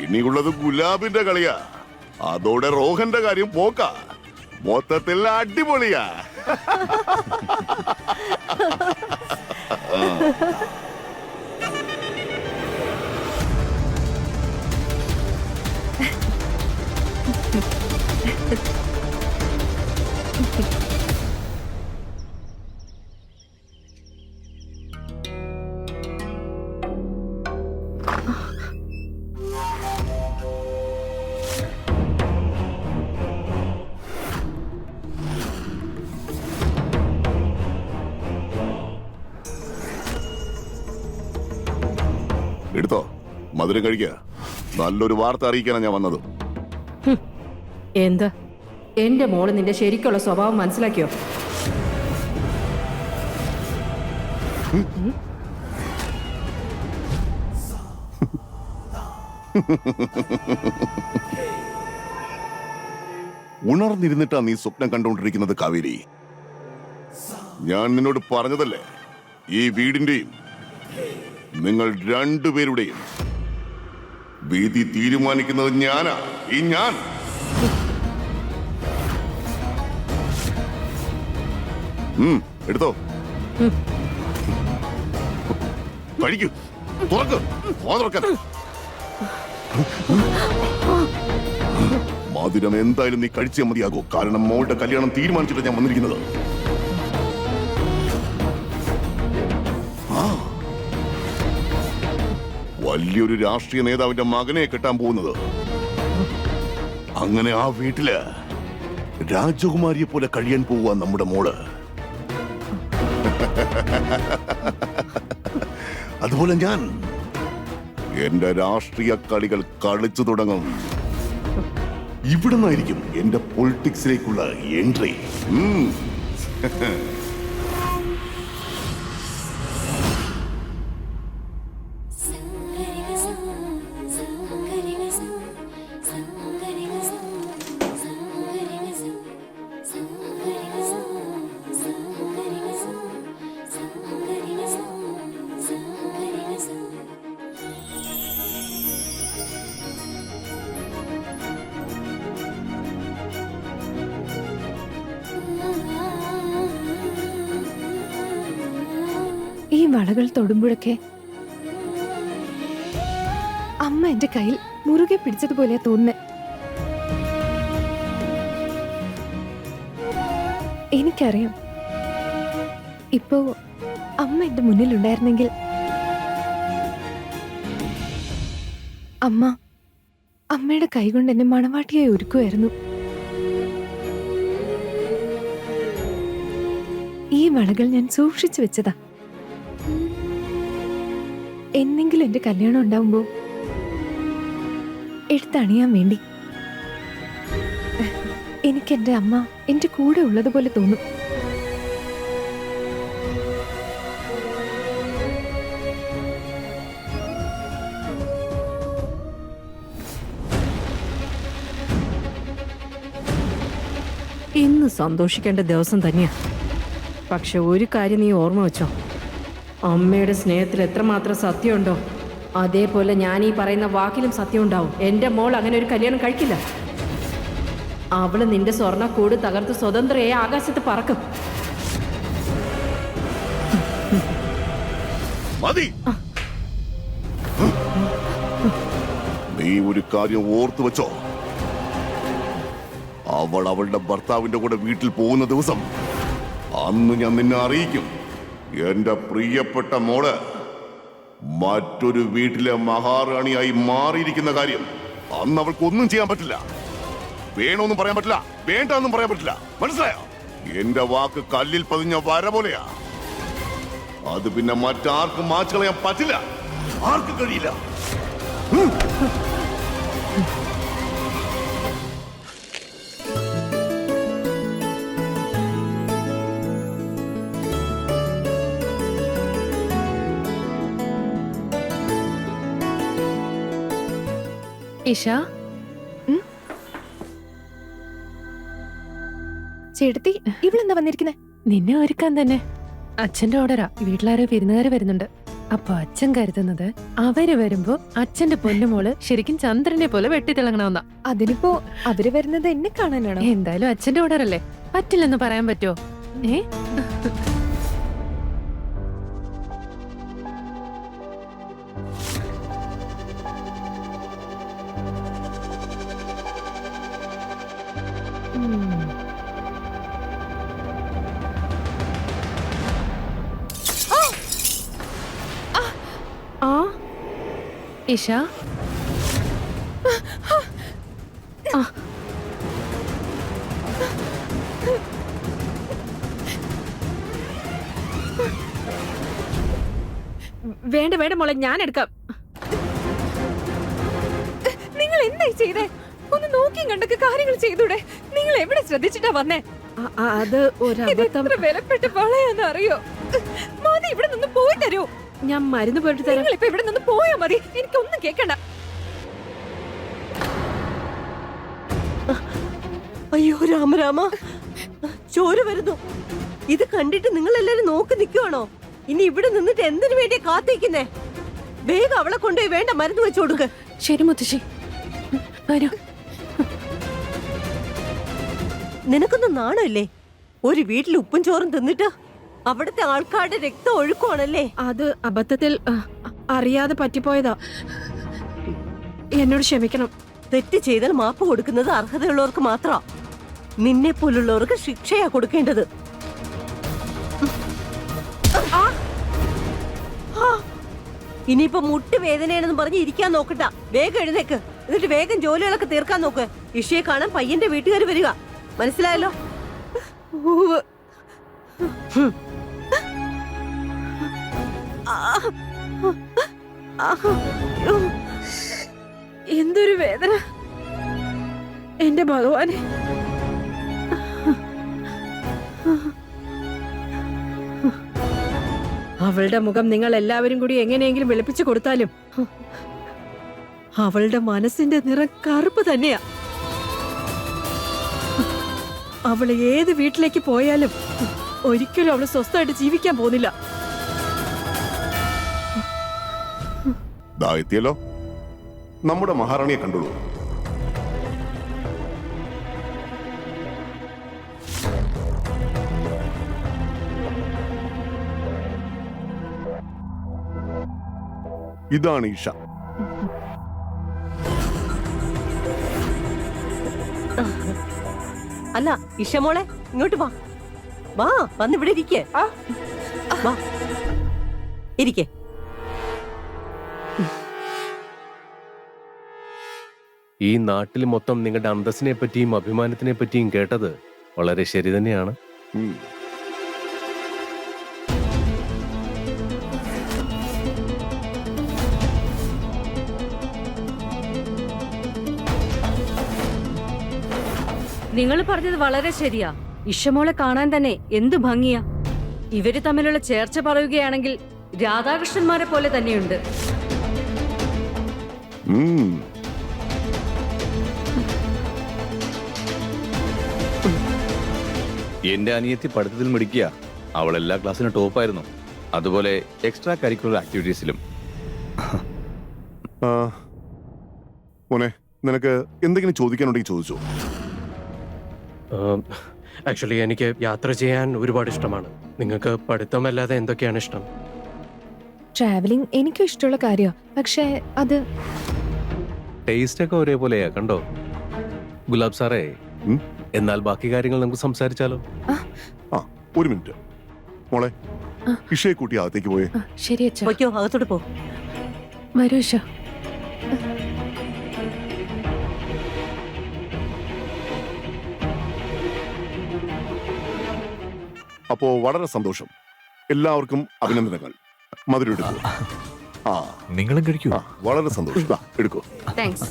ഇനിയുള്ളത് ഗുലാബിന്റെ കളിയാ. അതോടെ റോഹന്റെ കാര്യം പോക്കാ. മൊത്തത്തിൽ അടിപൊളിയാ. എടുത്തോ, മധുരം കഴിക്കുക. നല്ലൊരു വാർത്ത അറിയിക്കാനാണ് ഞാൻ വന്നത്. എന്താ? എന്റെ മോള് നിന്റെ ശരിക്കുള്ള സ്വഭാവം മനസ്സിലാക്കിയോ? ഉണർന്നിരുന്നിട്ടാ നീ സ്വപ്നം കണ്ടുകൊണ്ടിരിക്കുന്നത് കാവേരി. ഞാൻ നിന്നോട് പറഞ്ഞതല്ലേ, ഈ വീടിന്റെയും നിങ്ങൾ രണ്ടുപേരുടെയും വിധി തീരുമാനിക്കുന്നത് ഞാനാ. ഈ ഞാൻ എടുത്തോ, കഴിക്കൂ. തുറക്ക്, തുറക്കാൻ. മധുരം എന്തായാലും നീ കഴിച്ചേ മതിയാകൂ. കാരണം മോളുടെ കല്യാണം തീരുമാനിച്ചിട്ട് ഞാൻ വന്നിരിക്കുന്നത്. വലിയൊരു രാഷ്ട്രീയ നേതാവിന്റെ മകനെ കെട്ടാൻ പോകുന്നത്. അങ്ങനെ ആ വീട്ടില് രാജകുമാരിയെ പോലെ കഴിയാൻ പോവുക നമ്മുടെ മോള്. അതുപോലെ ഞാൻ എന്റെ രാഷ്ട്രീയ കളികൾ കളിച്ചു തുടങ്ങും. ഇവിടെ നിന്നായിരിക്കും എന്റെ പൊളിറ്റിക്സിലേക്കുള്ള എൻട്രി. ഈ വളകൾ തൊടുമ്പോഴൊക്കെ അമ്മ എന്റെ കയ്യിൽ മുറുകെ പിടിച്ചതുപോലെയാ തോന്നുന്നേ. എനിക്കറിയാം, ഇപ്പോ അമ്മ എന്റെ മുന്നിലുണ്ടായിരുന്നെങ്കിൽ അമ്മയുടെ കൈകൊണ്ട് എന്നെ മണവാട്ടിയായി ഒരുക്കുമായിരുന്നു. ഈ വളകൾ ഞാൻ സൂക്ഷിച്ചു വെച്ചതാ. എന്നെങ്കിലും എന്റെ കല്യാണം ഉണ്ടാവുമ്പോ എടുത്തണിയാൻ വേണ്ടി. എനിക്ക് എന്റെ അമ്മ എന്റെ കൂടെ ഉള്ളതുപോലെ തോന്നും. ഇന്ന് സന്തോഷിക്കേണ്ട ദിവസം തന്നെയാ. പക്ഷെ ഒരു കാര്യം നീ ഓർമ്മ വെച്ചോ, അമ്മയുടെ സ്നേഹത്തിൽ എത്രമാത്രം സത്യമുണ്ടോ അതേപോലെ ഞാൻ ഈ പറയുന്ന വാക്കിലും സത്യം ഉണ്ടാവും. എന്റെ മോൾ അങ്ങനെ ഒരു കല്യാണം കഴിക്കില്ല. അവള് നിന്റെ സ്വർണ്ണക്കൂട് തകർത്ത് സ്വതന്ത്രയെ ആകാശത്ത് പറക്കും. മതി. നീ ഒരു കാര്യം ഓർത്തു വെച്ചോ. അവൾ അവളുടെ ഭർത്താവിന്റെ കൂടെ വീട്ടിൽ പോകുന്ന ദിവസം അന്ന് ഞാൻ നിന്നെ അറിയിക്കും. എന്റെ പ്രിയപ്പെട്ട മോള് മറ്റൊരു വീട്ടിലെ മഹാറാണിയായി മാറിയിരിക്കുന്ന കാര്യം അന്ന് അവൾക്ക് ഒന്നും ചെയ്യാൻ പറ്റില്ല. വേണമെന്നും പറയാൻ പറ്റില്ല, വേണ്ടെന്നും പറയാൻ പറ്റില്ല. മനസ്സിലായോ? എന്റെ വാക്ക് കല്ലിൽ പതിഞ്ഞ വര പോലെയാ. അത് പിന്നെ മറ്റാർക്കും മാച്ചു കളയാൻ പറ്റില്ല. ആർക്കും കഴിയില്ല. ഇഷ, ചേട്ടത്തി ഇവളെന്താ വന്നിരിക്കുന്നെ? നിന്നെ ഒരുക്കാൻ തന്നെ. അച്ഛന്റെ ഓർഡറാ. വീട്ടിലാരോ വിരുന്നുകാര് വരുന്നുണ്ട്. അപ്പൊ അച്ഛൻ കരുതുന്നത് അവര് വരുമ്പോ അച്ഛന്റെ പൊന്നുമോള് ശരിക്കും ചന്ദ്രനെ പോലെ വെട്ടിത്തിളങ്ങണമെന്നാ. അതിനിപ്പോ അവര് വരുന്നത് എന്നെ കാണാനാണോ? എന്തായാലും അച്ഛന്റെ ഓർഡറല്ലേ, പറ്റില്ലെന്ന് പറയാൻ പറ്റുമോ? ഇഷ, വേണ്ട വേണ്ട മോളെ, ഞാൻ എടുക്കാം. നിങ്ങൾ എന്തായി ചെയ്തേ? ഒന്ന് നോക്കിയും കണ്ടൊക്കെ കാര്യങ്ങൾ ചെയ്തൂടെ? നിങ്ങൾ എവിടെ ശ്രദ്ധിച്ചിട്ടാ വന്നേ? അത് ഒരബദ്ധം. വിലപ്പെട്ട വളയാന്ന് അറിയോ? മതി, ഇവിടെ നിന്ന് പോയി തരൂ. ഞാൻ മരുന്ന് പോയിട്ട് തരാം. നിങ്ങൾ ഇപ്പൊ ഇവിടെ നിന്ന് പോയാ മതി, എനിക്കൊന്നും കേൾക്കണ്ട. അയ്യോ രാമരാമ, ചോര വരുന്നു. ഇത് കണ്ടിട്ട് നിങ്ങൾ എല്ലാരും നോക്കി നിൽക്കുവാണോ? ഇനി ഇവിടെ നിന്നിട്ട് എന്തിനു വേണ്ടിയാ കാത്തിരിക്കുന്നേ? വേഗം അവളെ കൊണ്ടുപോയി വേണ്ട മരുന്ന് വെച്ചു കൊടുക്ക്. ശരി മുത്തശ്ശി, വരൂ. നിനക്കൊന്നും നാണല്ലേ? ഒരു വീട്ടിൽ ഉപ്പും ചോറും തിന്നിട്ട് അവിടുത്തെ ആൾക്കാരുടെ രക്തം ഒഴുക്കുവാണല്ലേ? അത് അബദ്ധത്തിൽ അറിയാതെ പറ്റിപ്പോയതാ. എന്നോട് ക്ഷമിക്കണം. തെറ്റ് ചെയ്താൽ മാപ്പ് കൊടുക്കുന്നത് അർഹതയുള്ളവർക്ക് മാത്രമാ. നിന്നെ പോലുള്ളവർക്ക് ശിക്ഷയാ കൊടുക്കേണ്ടത്. ഇനിയിപ്പോ മുട്ട് വേദനയാണെന്ന് പറഞ്ഞ് ഇരിക്കാൻ നോക്കണ്ട. വേഗം എഴുന്നേക്ക്. എന്നിട്ട് വേഗം ജോലികളൊക്കെ തീർക്കാൻ നോക്ക്. ഇഷയെ കാണാൻ പയ്യന്റെ വീട്ടുകാർ വരിക. മനസ്സിലായല്ലോ? എന്തൊരു വേദന എന്റെ ഭഗവാനെ. അവളുടെ മുഖം നിങ്ങൾ എല്ലാവരും കൂടി എങ്ങനെയെങ്കിലും വെളുപ്പിച്ചു കൊടുത്താലും അവളുടെ മനസ്സിന്റെ നിറം കറുപ്പ് തന്നെയാ. അവള് ഏത് വീട്ടിലേക്ക് പോയാലും ഒരിക്കലും അവള് സ്വസ്ഥമായിട്ട് ജീവിക്കാൻ പോകുന്നില്ല. ദാ എത്തിയല്ലോ. നമ്മുടെ മഹാറാണിയെ കണ്ടുള്ളൂ. ഇതാണ് ഈഷ. അല്ല ഇഷമോളെ, ഇങ്ങോട്ട് വാ. വാ, വന്ന് ഇവിടെ ഇരിക്കേ. വാ, ഇരിക്കേ. ഈ നാട്ടിൽ മൊത്തം നിങ്ങളുടെ അന്തസ്സിനെ പറ്റിയും അഭിമാനത്തിനെ പറ്റിയും കേട്ടത് വളരെ ശരി തന്നെയാണ്. നിങ്ങൾ പറഞ്ഞത് വളരെ ശരിയാ. ഇഷമോളെ കാണാൻ തന്നെ എന്തു ഭംഗിയാ. ഇവര് തമ്മിലുള്ള ചേർച്ച പറയുകയാണെങ്കിൽ രാധാകൃഷ്ണന്മാരെ പോലെ തന്നെയുണ്ട്. എന്റെ അനിയത്തി പഠിത്തത്തിൽ മിടിക്കുക. അവൾ എല്ലാ ക്ലാസ്സിനും ടോപ്പായിരുന്നു. അതുപോലെ എക്സ്ട്രാ കരിക്കുലർ ആക്ടിവിറ്റീസിലും. മോനെ, നിനക്ക് എന്തെങ്കിലും ചോദിക്കാനുണ്ടെങ്കിൽ ചോദിച്ചോ. ആക്ച്വലി എനിക്ക് യാത്ര ചെയ്യാൻ ഒരുപാട് ഇഷ്ടമാണ്. നിങ്ങൾക്ക് പഠിത്തമല്ലാതെ എന്തൊക്കെയാണ് ഇഷ്ടം? ട്രാവലിംഗ് എനിക്കും ഇഷ്ടമുള്ള കാര്യമാണ്, പക്ഷേ അത് ടേസ്റ്റ് ഒക്കെ ഒരേപോലെയാ, കണ്ടോ ഗുലാബ് സാറേ? എന്നാൽ ബാക്കി കാര്യങ്ങൾ നമുക്ക് സംസാരിച്ചാലോ? ഒരു മിനിറ്റ് മോളെ, ഇഷയെ കൂട്ടി അകത്തേക്ക് പോയേ. ശരി അച്ഛാ. പൊയ്ക്കോ, അകത്തോട്ട് പോ. വരൂ ഇഷ. അപ്പോ വളരെ സന്തോഷം. എല്ലാവർക്കും അഭിനന്ദനങ്ങൾ. മധുരം എടുക്കൂ. നിങ്ങളും കഴിക്കൂ. വളരെ സന്തോഷം. എടുക്കൂ. താങ്ക്സ്.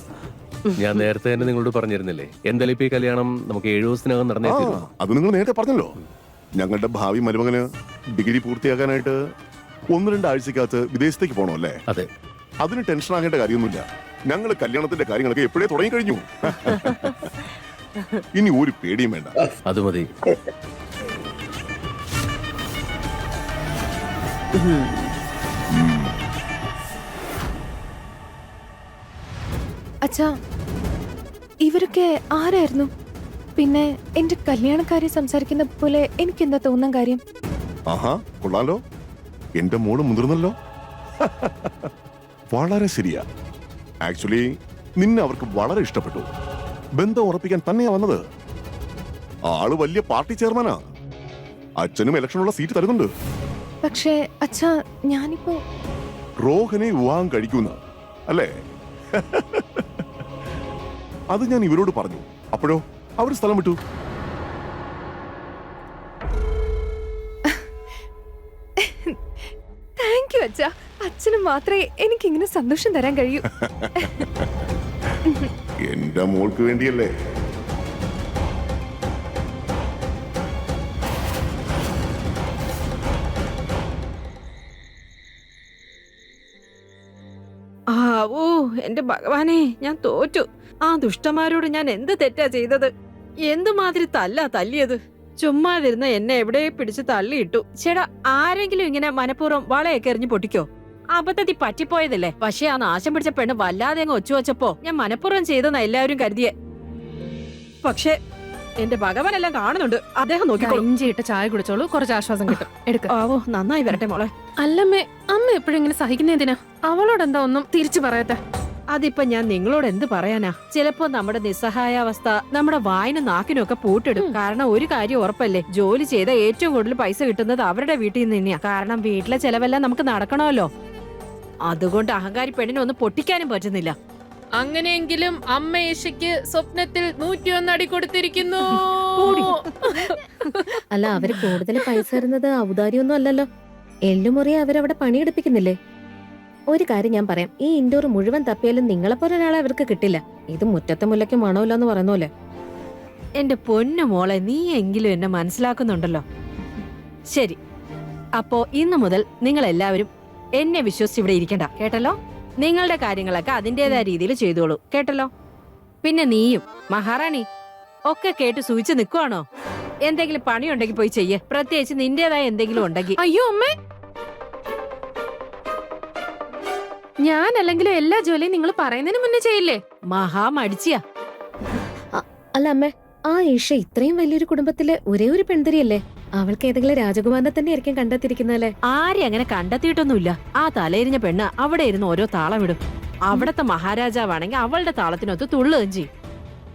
ഞാൻ നേരത്തെ തന്നെ നിങ്ങളോട് പറഞ്ഞിരുന്നില്ലേ, എന്തായാലും ഇപ്പൊ ഈ കല്യാണം നമുക്ക് 7 ദിവസത്തിനകം നടന്നേ തീരൂ. അത് നിങ്ങൾ നേരത്തെ പറഞ്ഞല്ലോ. ഞങ്ങളുടെ ഭാവി മരുമകന് ഡിഗ്രി പൂർത്തിയാക്കാനായിട്ട് 1-2 ആഴ്ചക്കകത്ത് വിദേശത്തേക്ക് പോകണം അല്ലേ? അതെ. അതിന് ടെൻഷൻ ആകേണ്ട കാര്യമൊന്നുമില്ല. ഞങ്ങൾ കല്യാണത്തിന്റെ കാര്യങ്ങളൊക്കെ എപ്പോഴേ തുടങ്ങി കഴിഞ്ഞു. ഇനി ഒരു പേടിയും വേണ്ട. അത് മതി. അച്ഛാ, ഇവരൊക്കെ ആരായിരുന്നു? പിന്നെ എന്റെ കല്യാണക്കാരെ സംസാരിക്കുന്ന പോലെ എനിക്ക് എന്താ തോന്നാൻ കാര്യം? ആഹാ, കൊള്ളാലോ. എന്റെ മോള് മുതിർന്നല്ലോ. വളരെ ശരിയാ. ആക്ച്വലി നിന്നെ അവർക്ക് വളരെ ഇഷ്ടപ്പെട്ടു. ബന്ധം ഉറപ്പിക്കാൻ തന്നെയാ വന്നത്. ആള് വലിയ പാർട്ടി ചെയർമാനാ. അച്ഛനും ഇലക്ഷനുള്ള സീറ്റ് തരുന്നുണ്ട്. പക്ഷേ അച്ഛാ, ഞാനിപ്പോ റോഹനെ വിവാഹം കഴിക്കുന്ന അല്ലേ? അത് ഞാൻ ഇവരോട് പറഞ്ഞു. അപ്പോഴോ അവർ സ്ഥലം വിട്ടു. താങ്ക് യു അച്ഛാ. അച്ഛന് മാത്രമേ എനിക്ക് ഇങ്ങനെ സന്തോഷം തരാൻ കഴിയൂ. എന്റെ മോൾക്ക് വേണ്ടിയല്ലേ? ഓ എന്റെ ഭഗവാനെ, ഞാൻ തോറ്റു. ആ ദുഷ്ടന്മാരോട് ഞാൻ എന്ത് തെറ്റാ ചെയ്തത്? എന്തുമാതിരി തല്ലിയത്. ചുമ്മാതിരുന്ന എന്നെ എവിടെ പിടിച്ച് തള്ളിയിട്ടു. ചേട്ടാ, ആരെങ്കിലും ഇങ്ങനെ മനഃപൂർവ്വം വളയൊക്കെ എറിഞ്ഞു പൊട്ടിക്കോ? അബദ്ധത്തിൽ പറ്റിപ്പോയതല്ലേ. പക്ഷെ ആ നാശം പിടിച്ച പെണ്ണ് വല്ലാതെ അങ്ങ് ഒച്ചു വച്ചപ്പോ ഞാൻ മനഃപൂർവ്വം ചെയ്തെന്നാ എല്ലാവരും കരുതിയെ. പക്ഷെ എന്റെ ഭഗവാനെല്ലാം കാണുന്നുണ്ട്. അദ്ദേഹം നോക്കിക്കോളൂ. ഇഞ്ചിയിട്ട് ചായ കുടിച്ചോളൂ, കുറച്ച് ആശ്വാസം കിട്ടും. എടുക്ക. ആവോ, നന്നായി വരട്ടെ മോളെ. അല്ലമ്മേ, അമ്മ എപ്പോഴും ഇങ്ങനെ സഹിക്കുന്നതിനാ? അവളോട് എന്താ ഒന്നും തിരിച്ചു പറയാത്തെ? അതിപ്പോ ഞാൻ നിങ്ങളോട് എന്ത് പറയാനാ? ചിലപ്പോ നമ്മുടെ നിസ്സഹായാവസ്ഥ നമ്മുടെ വായന നാക്കിനും ഒക്കെ പൂട്ടിടും. കാരണം ഒരു കാര്യം ഉറപ്പല്ലേ, ജോലി ചെയ്ത ഏറ്റവും കൂടുതൽ പൈസ കിട്ടുന്നത് അവരുടെ വീട്ടിൽ നിന്ന് തന്നെയാ. കാരണം വീട്ടിലെ ചെലവെല്ലാം നമുക്ക് നടക്കണമല്ലോ. അതുകൊണ്ട് അഹങ്കാരി പെണ്ണിനെ ഒന്നും പൊട്ടിക്കാനും പറ്റുന്നില്ല. അങ്ങനെയെങ്കിലും അമ്മ യേശയ്ക്ക് സ്വപ്നത്തിൽ 101 അടി കൊടുത്തിരിക്കുന്നു. അല്ല, അവര് കൂടുതൽ പൈസ തരുന്നത് ഔദാര്യമൊന്നും അല്ലല്ലോ. എല്ലുമുറിയെ അവരവിടെ പണിയെടുപ്പിക്കുന്നില്ലേ? ഒരു കാര്യം ഞാൻ പറയാം, ഈ ഇൻഡോർ മുഴുവൻ തപ്പിയാലും നിങ്ങളെപ്പോലെ ഒരാളെ അവർക്ക് കിട്ടില്ല. ഇത് മുറ്റത്തെ മുല്ലയ്ക്ക് മണമില്ലെന്ന് പറയുന്ന പോലെ. എന്റെ പൊന്നു മോളെ, നീ എങ്കിലും എന്നെ മനസ്സിലാക്കുന്നുണ്ടല്ലോ. ശരി, അപ്പോ ഇന്നു മുതൽ നിങ്ങൾ എല്ലാവരും എന്നെ വിശ്വസിച്ച് ഇവിടെ ഇരിക്കണ്ട, കേട്ടല്ലോ? നിങ്ങളുടെ കാര്യങ്ങളൊക്കെ അതിന്റേതായ രീതിയിൽ ചെയ്തോളൂ, കേട്ടല്ലോ? പിന്നെ നീയും മഹാറാണി ഒക്കെ കേട്ട് സൂചിച്ച് നിൽക്കുവാണോ? എന്തെങ്കിലും പണിയുണ്ടെങ്കിൽ പോയി ചെയ്യേ, പ്രത്യേകിച്ച് നിന്റേതായ എന്തെങ്കിലും ഉണ്ടെങ്കിൽ. അയ്യോ അമ്മേ, ഞാൻ അല്ലെങ്കിലും എല്ലാ ജോലിയും നിങ്ങൾ പറയുന്നതിന് മുന്നേ ചെയ്യില്ലേ? മഹാമടിച്ചിയാ. അല്ല അമ്മേ, ആ ഈഷ ഇത്രയും വലിയൊരു കുടുംബത്തിലെ ഒരേ ഒരു പെൺതിരിയല്ലേ? അവൾക്ക് ഏതെങ്കിലും രാജകുമാരനെ തന്നെ ആയിരിക്കും കണ്ടെത്തിയിരിക്കുന്നല്ലേ? ആരെ അങ്ങനെ കണ്ടെത്തിയിട്ടൊന്നുമില്ല. ആ തലയിരിഞ്ഞ പെണ്ണ് അവിടെ ഇരുന്ന് ഓരോ താളമിടും. അവിടത്തെ മഹാരാജാവാണെങ്കിൽ അവളുടെ താളത്തിനൊത്ത് തുള്ളുകയും ചെയ്യും.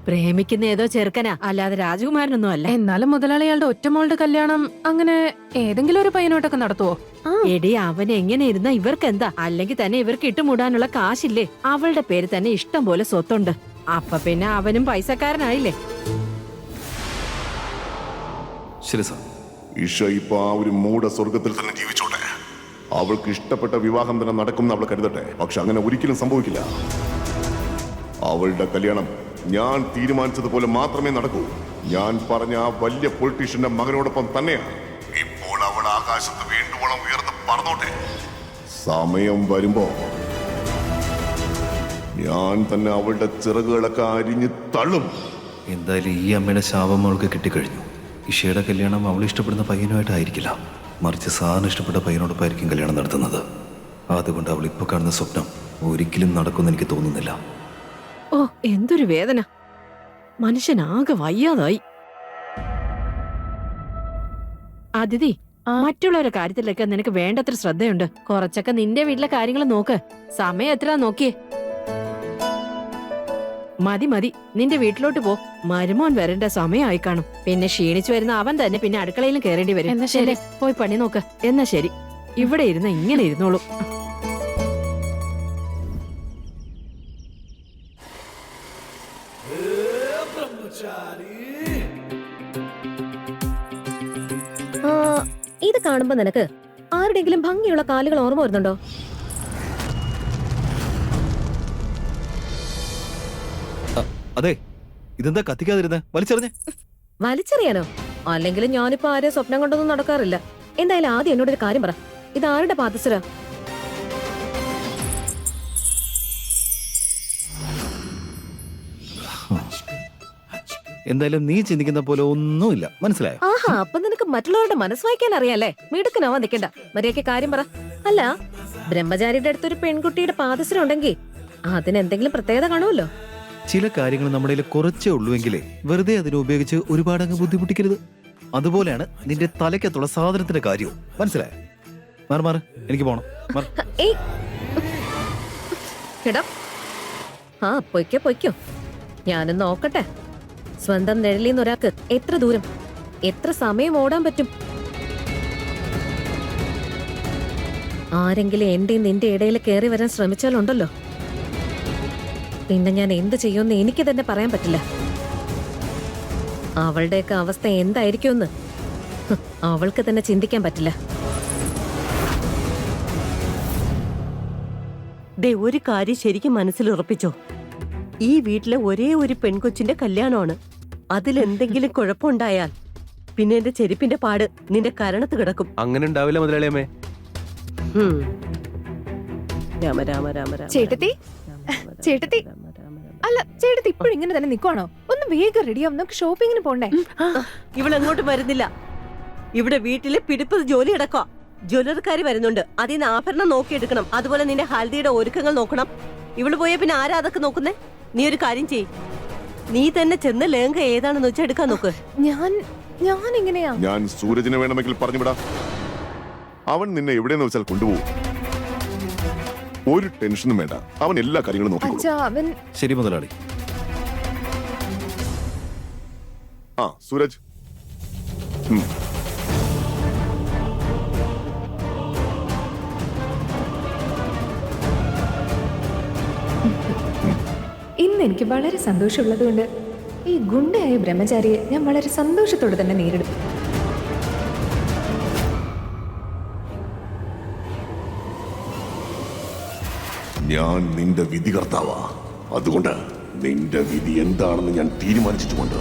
പ്രേമിക്കുന്ന ഏതോ ചെറുക്കനാ, അല്ലാതെ രാജകുമാരനൊന്നും അല്ല. എന്നാലും മുതലാളിയാളുടെ ഒറ്റമോളുടെ കല്യാണം അങ്ങനെ ഏതെങ്കിലും ഒരു പയ്യനോട്ടൊക്കെ നടത്തുവോ? എടി, അവൻ എങ്ങനെ ഇരുന്ന ഇവർക്ക് എന്താ? അല്ലെങ്കിൽ തന്നെ ഇവർക്ക് ഇട്ടുമൂടാനുള്ള കാശില്ലേ? അവളുടെ പേര് തന്നെ ഇഷ്ടം പോലെ സ്വത്തുണ്ട്. അപ്പൊ പിന്നെ അവനും പൈസക്കാരനായില്ലേ? ശരി സാർ. ഇഷ ഇപ്പൊ ആ ഒരു മൂഢ സ്വർഗത്തിൽ തന്നെ ജീവിച്ചോട്ടെ. അവൾക്ക് ഇഷ്ടപ്പെട്ട വിവാഹം തന്നെ നടക്കും അവൾ കരുതട്ടെ. പക്ഷെ അങ്ങനെ ഒരിക്കലും സംഭവിക്കില്ല. അവളുടെ കല്യാണം ഞാൻ തീരുമാനിച്ചതുപോലെ മാത്രമേ നടക്കൂ. ഞാൻ പറഞ്ഞ ആ വലിയ പൊളിറ്റീഷ്യന്റെ മകനോടൊപ്പം തന്നെയാണ്. ഇപ്പോൾ അവൾ ആകാശത്ത് വേണ്ടുവോളം ഉയർന്ന് പറന്നോട്ടെ. സമയം വരുമ്പോ ഞാൻ തന്നെ അവളുടെ ചിറകുകളൊക്കെ അരിഞ്ഞ് തള്ളും. എന്തായാലും ഈ അമ്മയുടെ ശാപം അവൾക്ക് കിട്ടിക്കഴിഞ്ഞു. ഇഷയുടെ കല്യാണം അവൾ ഇഷ്ടപ്പെടുന്ന പയ്യനുമായിട്ടായിരിക്കില്ല, മറിച്ച് സാറിന് ഇഷ്ടപ്പെട്ട പയ്യനോടൊപ്പമായിരിക്കും കല്യാണം നടത്തുന്നത്. അതുകൊണ്ട് അവൾ ഇപ്പോൾ കാണുന്ന സ്വപ്നം ഒരിക്കലും നടക്കുമെന്ന് എനിക്ക് തോന്നുന്നില്ല. ഓ എന്തൊരു വേദന, മനുഷ്യനാകെ വയ്യാതായി. അതിഥി, മറ്റുള്ളവരുടെ കാര്യത്തിലൊക്കെ നിനക്ക് വേണ്ടത്ര ശ്രദ്ധയുണ്ട്. കുറച്ചൊക്കെ നിന്റെ വീട്ടിലെ കാര്യങ്ങൾ നോക്ക്. സമയം എത്ര നോക്കിയേ? മതി മതി, നിന്റെ വീട്ടിലോട്ട് പോ. മരുമോൻ വരേണ്ട സമയമായി കാണും. പിന്നെ ക്ഷീണിച്ചു വരുന്ന അവൻ തന്നെ പിന്നെ അടുക്കളയിലും കയറേണ്ടി വരും. എന്നാ ശരി. പോയി പണി നോക്ക്. എന്നാ ശരി, ഇവിടെ ഇരുന്ന് ഇങ്ങനെ ഇരുന്നോളൂ. ഇത് കാണുമ്പോ നിനക്ക് ആരുടെങ്കിലും ഭംഗിയുള്ള കാലുകൾ ഓർമ്മ വരുന്നുണ്ടോ? അതെ, ഇതെന്താ കത്തിക്കാതിരുന്നേ? വലിച്ചെറിഞ്ഞേ. വലിച്ചെറിയാനോ? അല്ലെങ്കിൽ ഞാനിപ്പോ ആരെയും സ്വപ്നം കൊണ്ടൊന്നും നടക്കാറില്ല. എന്തായാലും ആദ്യം എന്നോടൊരു കാര്യം പറ, ഇത് ആരുടെ പാദസര? എന്തായാലും നീ ചിന്തിക്കുന്ന പോലെ ഒന്നുമില്ല, മനസ്സിലായോ? ആഹാ, അപ്പൊ നിനക്ക് മറ്റുള്ളവരുടെ മനസ്സ് വായിക്കാൻ അറിയാലേ? മിടുക്കനാവാൻ നിൽക്കണ്ട, മര്യാദയ്ക്ക് കാര്യം പറ. അല്ല, ബ്രഹ്മചാരിയുടെ അടുത്തൊരു പെൺകുട്ടിയുടെ പാദസരം ഉണ്ടെങ്കിൽ അതിനെന്തെങ്കിലും പ്രത്യേകത കാണുമല്ലോ. ചില കാര്യങ്ങൾ നമ്മുടെ കയ്യിൽ കുറച്ചേ ഉള്ളുവെങ്കിലേ വെറുതെ അതിനെ ഉപയോഗിച്ച് ഒരുപാട് അങ്ങ് ബുദ്ധിമുട്ടിക്കരുത്. അതുപോലെയാണ് നിന്റെ തലയ്ക്കത്തുള്ള സാധനത്തിന്റെ കാര്യവും, മനസ്സിലായോ? മാറി മാറി, എനിക്ക് പോണം. ഏയ്, എടാ, ആ പൊയ്ക്കോ പൊയ്ക്കോ, ഞാനും നോക്കട്ടെ. സ്വന്തം നിഴലിന്ന് ഒരാൾക്ക് എത്ര ദൂരം, എത്ര സമയം ഓടാൻ പറ്റും? ആരെങ്കിലും എന്റെ നിന്റെ ഇടയിൽ കയറി വരാൻ ശ്രമിച്ചാലുണ്ടല്ലോ, പിന്നെ ഞാൻ എന്ത് ചെയ്യുമെന്ന് എനിക്ക് തന്നെ പറയാൻ പറ്റില്ല. അവളുടെയൊക്കെ അവസ്ഥ എന്തായിരിക്കുമെന്ന് അവൾക്ക് തന്നെ ചിന്തിക്കാൻ പറ്റില്ല. ദേ, ഒരു കാര്യം ശരിക്കും മനസ്സിൽ ഉറപ്പിച്ചോ. ഈ വീട്ടിലെ ഒരേ ഒരു പെൺകൊച്ചിന്റെ കല്യാണമാണ്. അതിലെന്തെങ്കിലും കുഴപ്പമുണ്ടായാൽ പിന്നെ എന്റെ ചെരുപ്പിന്റെ പാട് നിന്റെ കരണത്ത് കിടക്കും. അങ്ങനെ ഉണ്ടാവില്ല മുതലാളിയമ്മേ. രാമ രാമ രാമ രാമ. ചേട്ടത്തി, ചേട്ടത്തി, അല്ല ചേട്ടത്തി ഇപ്പോഴും ഇങ്ങനെ തന്നെ നിക്കുവാണോ? ഒന്ന് വേഗം റെഡിയാവും, നമുക്ക് ഷോപ്പിങ്ങിന് പോണ്ടേ? ഇവളെങ്ങോട്ട് വരുന്നില്ല. ഇവിടെ വീട്ടില് പിടിപ്പ് ജോലി അടക്കുക. ജ്വല്ലറിക്കാര് വരുന്നുണ്ട്, അതിൽ നിന്ന് ആഭരണം നോക്കിയെടുക്കണം. അതുപോലെ നിന്റെ ഹൽദിയുടെ ഒരുക്കങ്ങൾ നോക്കണം. ഇവള് പോയാ പിന്നെ ആരാ അതൊക്കെ നോക്കുന്നേ? നീ ഒരു കാര്യം ചെയ്, നീ തന്നെ ചെന്ന് ലേങ്ക ഏതാണെന്ന് വെച്ചാൽ എടുക്കാൻ നോക്ക്. ഞാൻ എങ്ങനെയാ? ഞാൻ സൂരജിനെ വേണമെങ്കിൽ പറഞ്ഞുവിടാം. അവൻ നിന്നെ എവിടെയെന്ന് വെച്ചാൽ കൊണ്ടുപോകും. ഒരു ടെൻഷനും വേണ്ട, അവൻ എല്ലാ കാര്യങ്ങളും നോക്കിക്കോളും. ശരി മുതലാളി. ആ സൂരജ്, ഇന്ന് എനിക്ക് വളരെ സന്തോഷമുള്ളതുകൊണ്ട് ഈ ഗുണ്ടയായ ബ്രഹ്മചാരിയെ ഞാൻ വളരെ സന്തോഷത്തോടെ തന്നെ നേരിടും. ഞാൻ നിന്റെ വിധികർത്താവാ. അതുകൊണ്ട് നിന്റെ വിധി എന്താണെന്ന് ഞാൻ തീരുമാനിച്ചിട്ടുമുണ്ട്.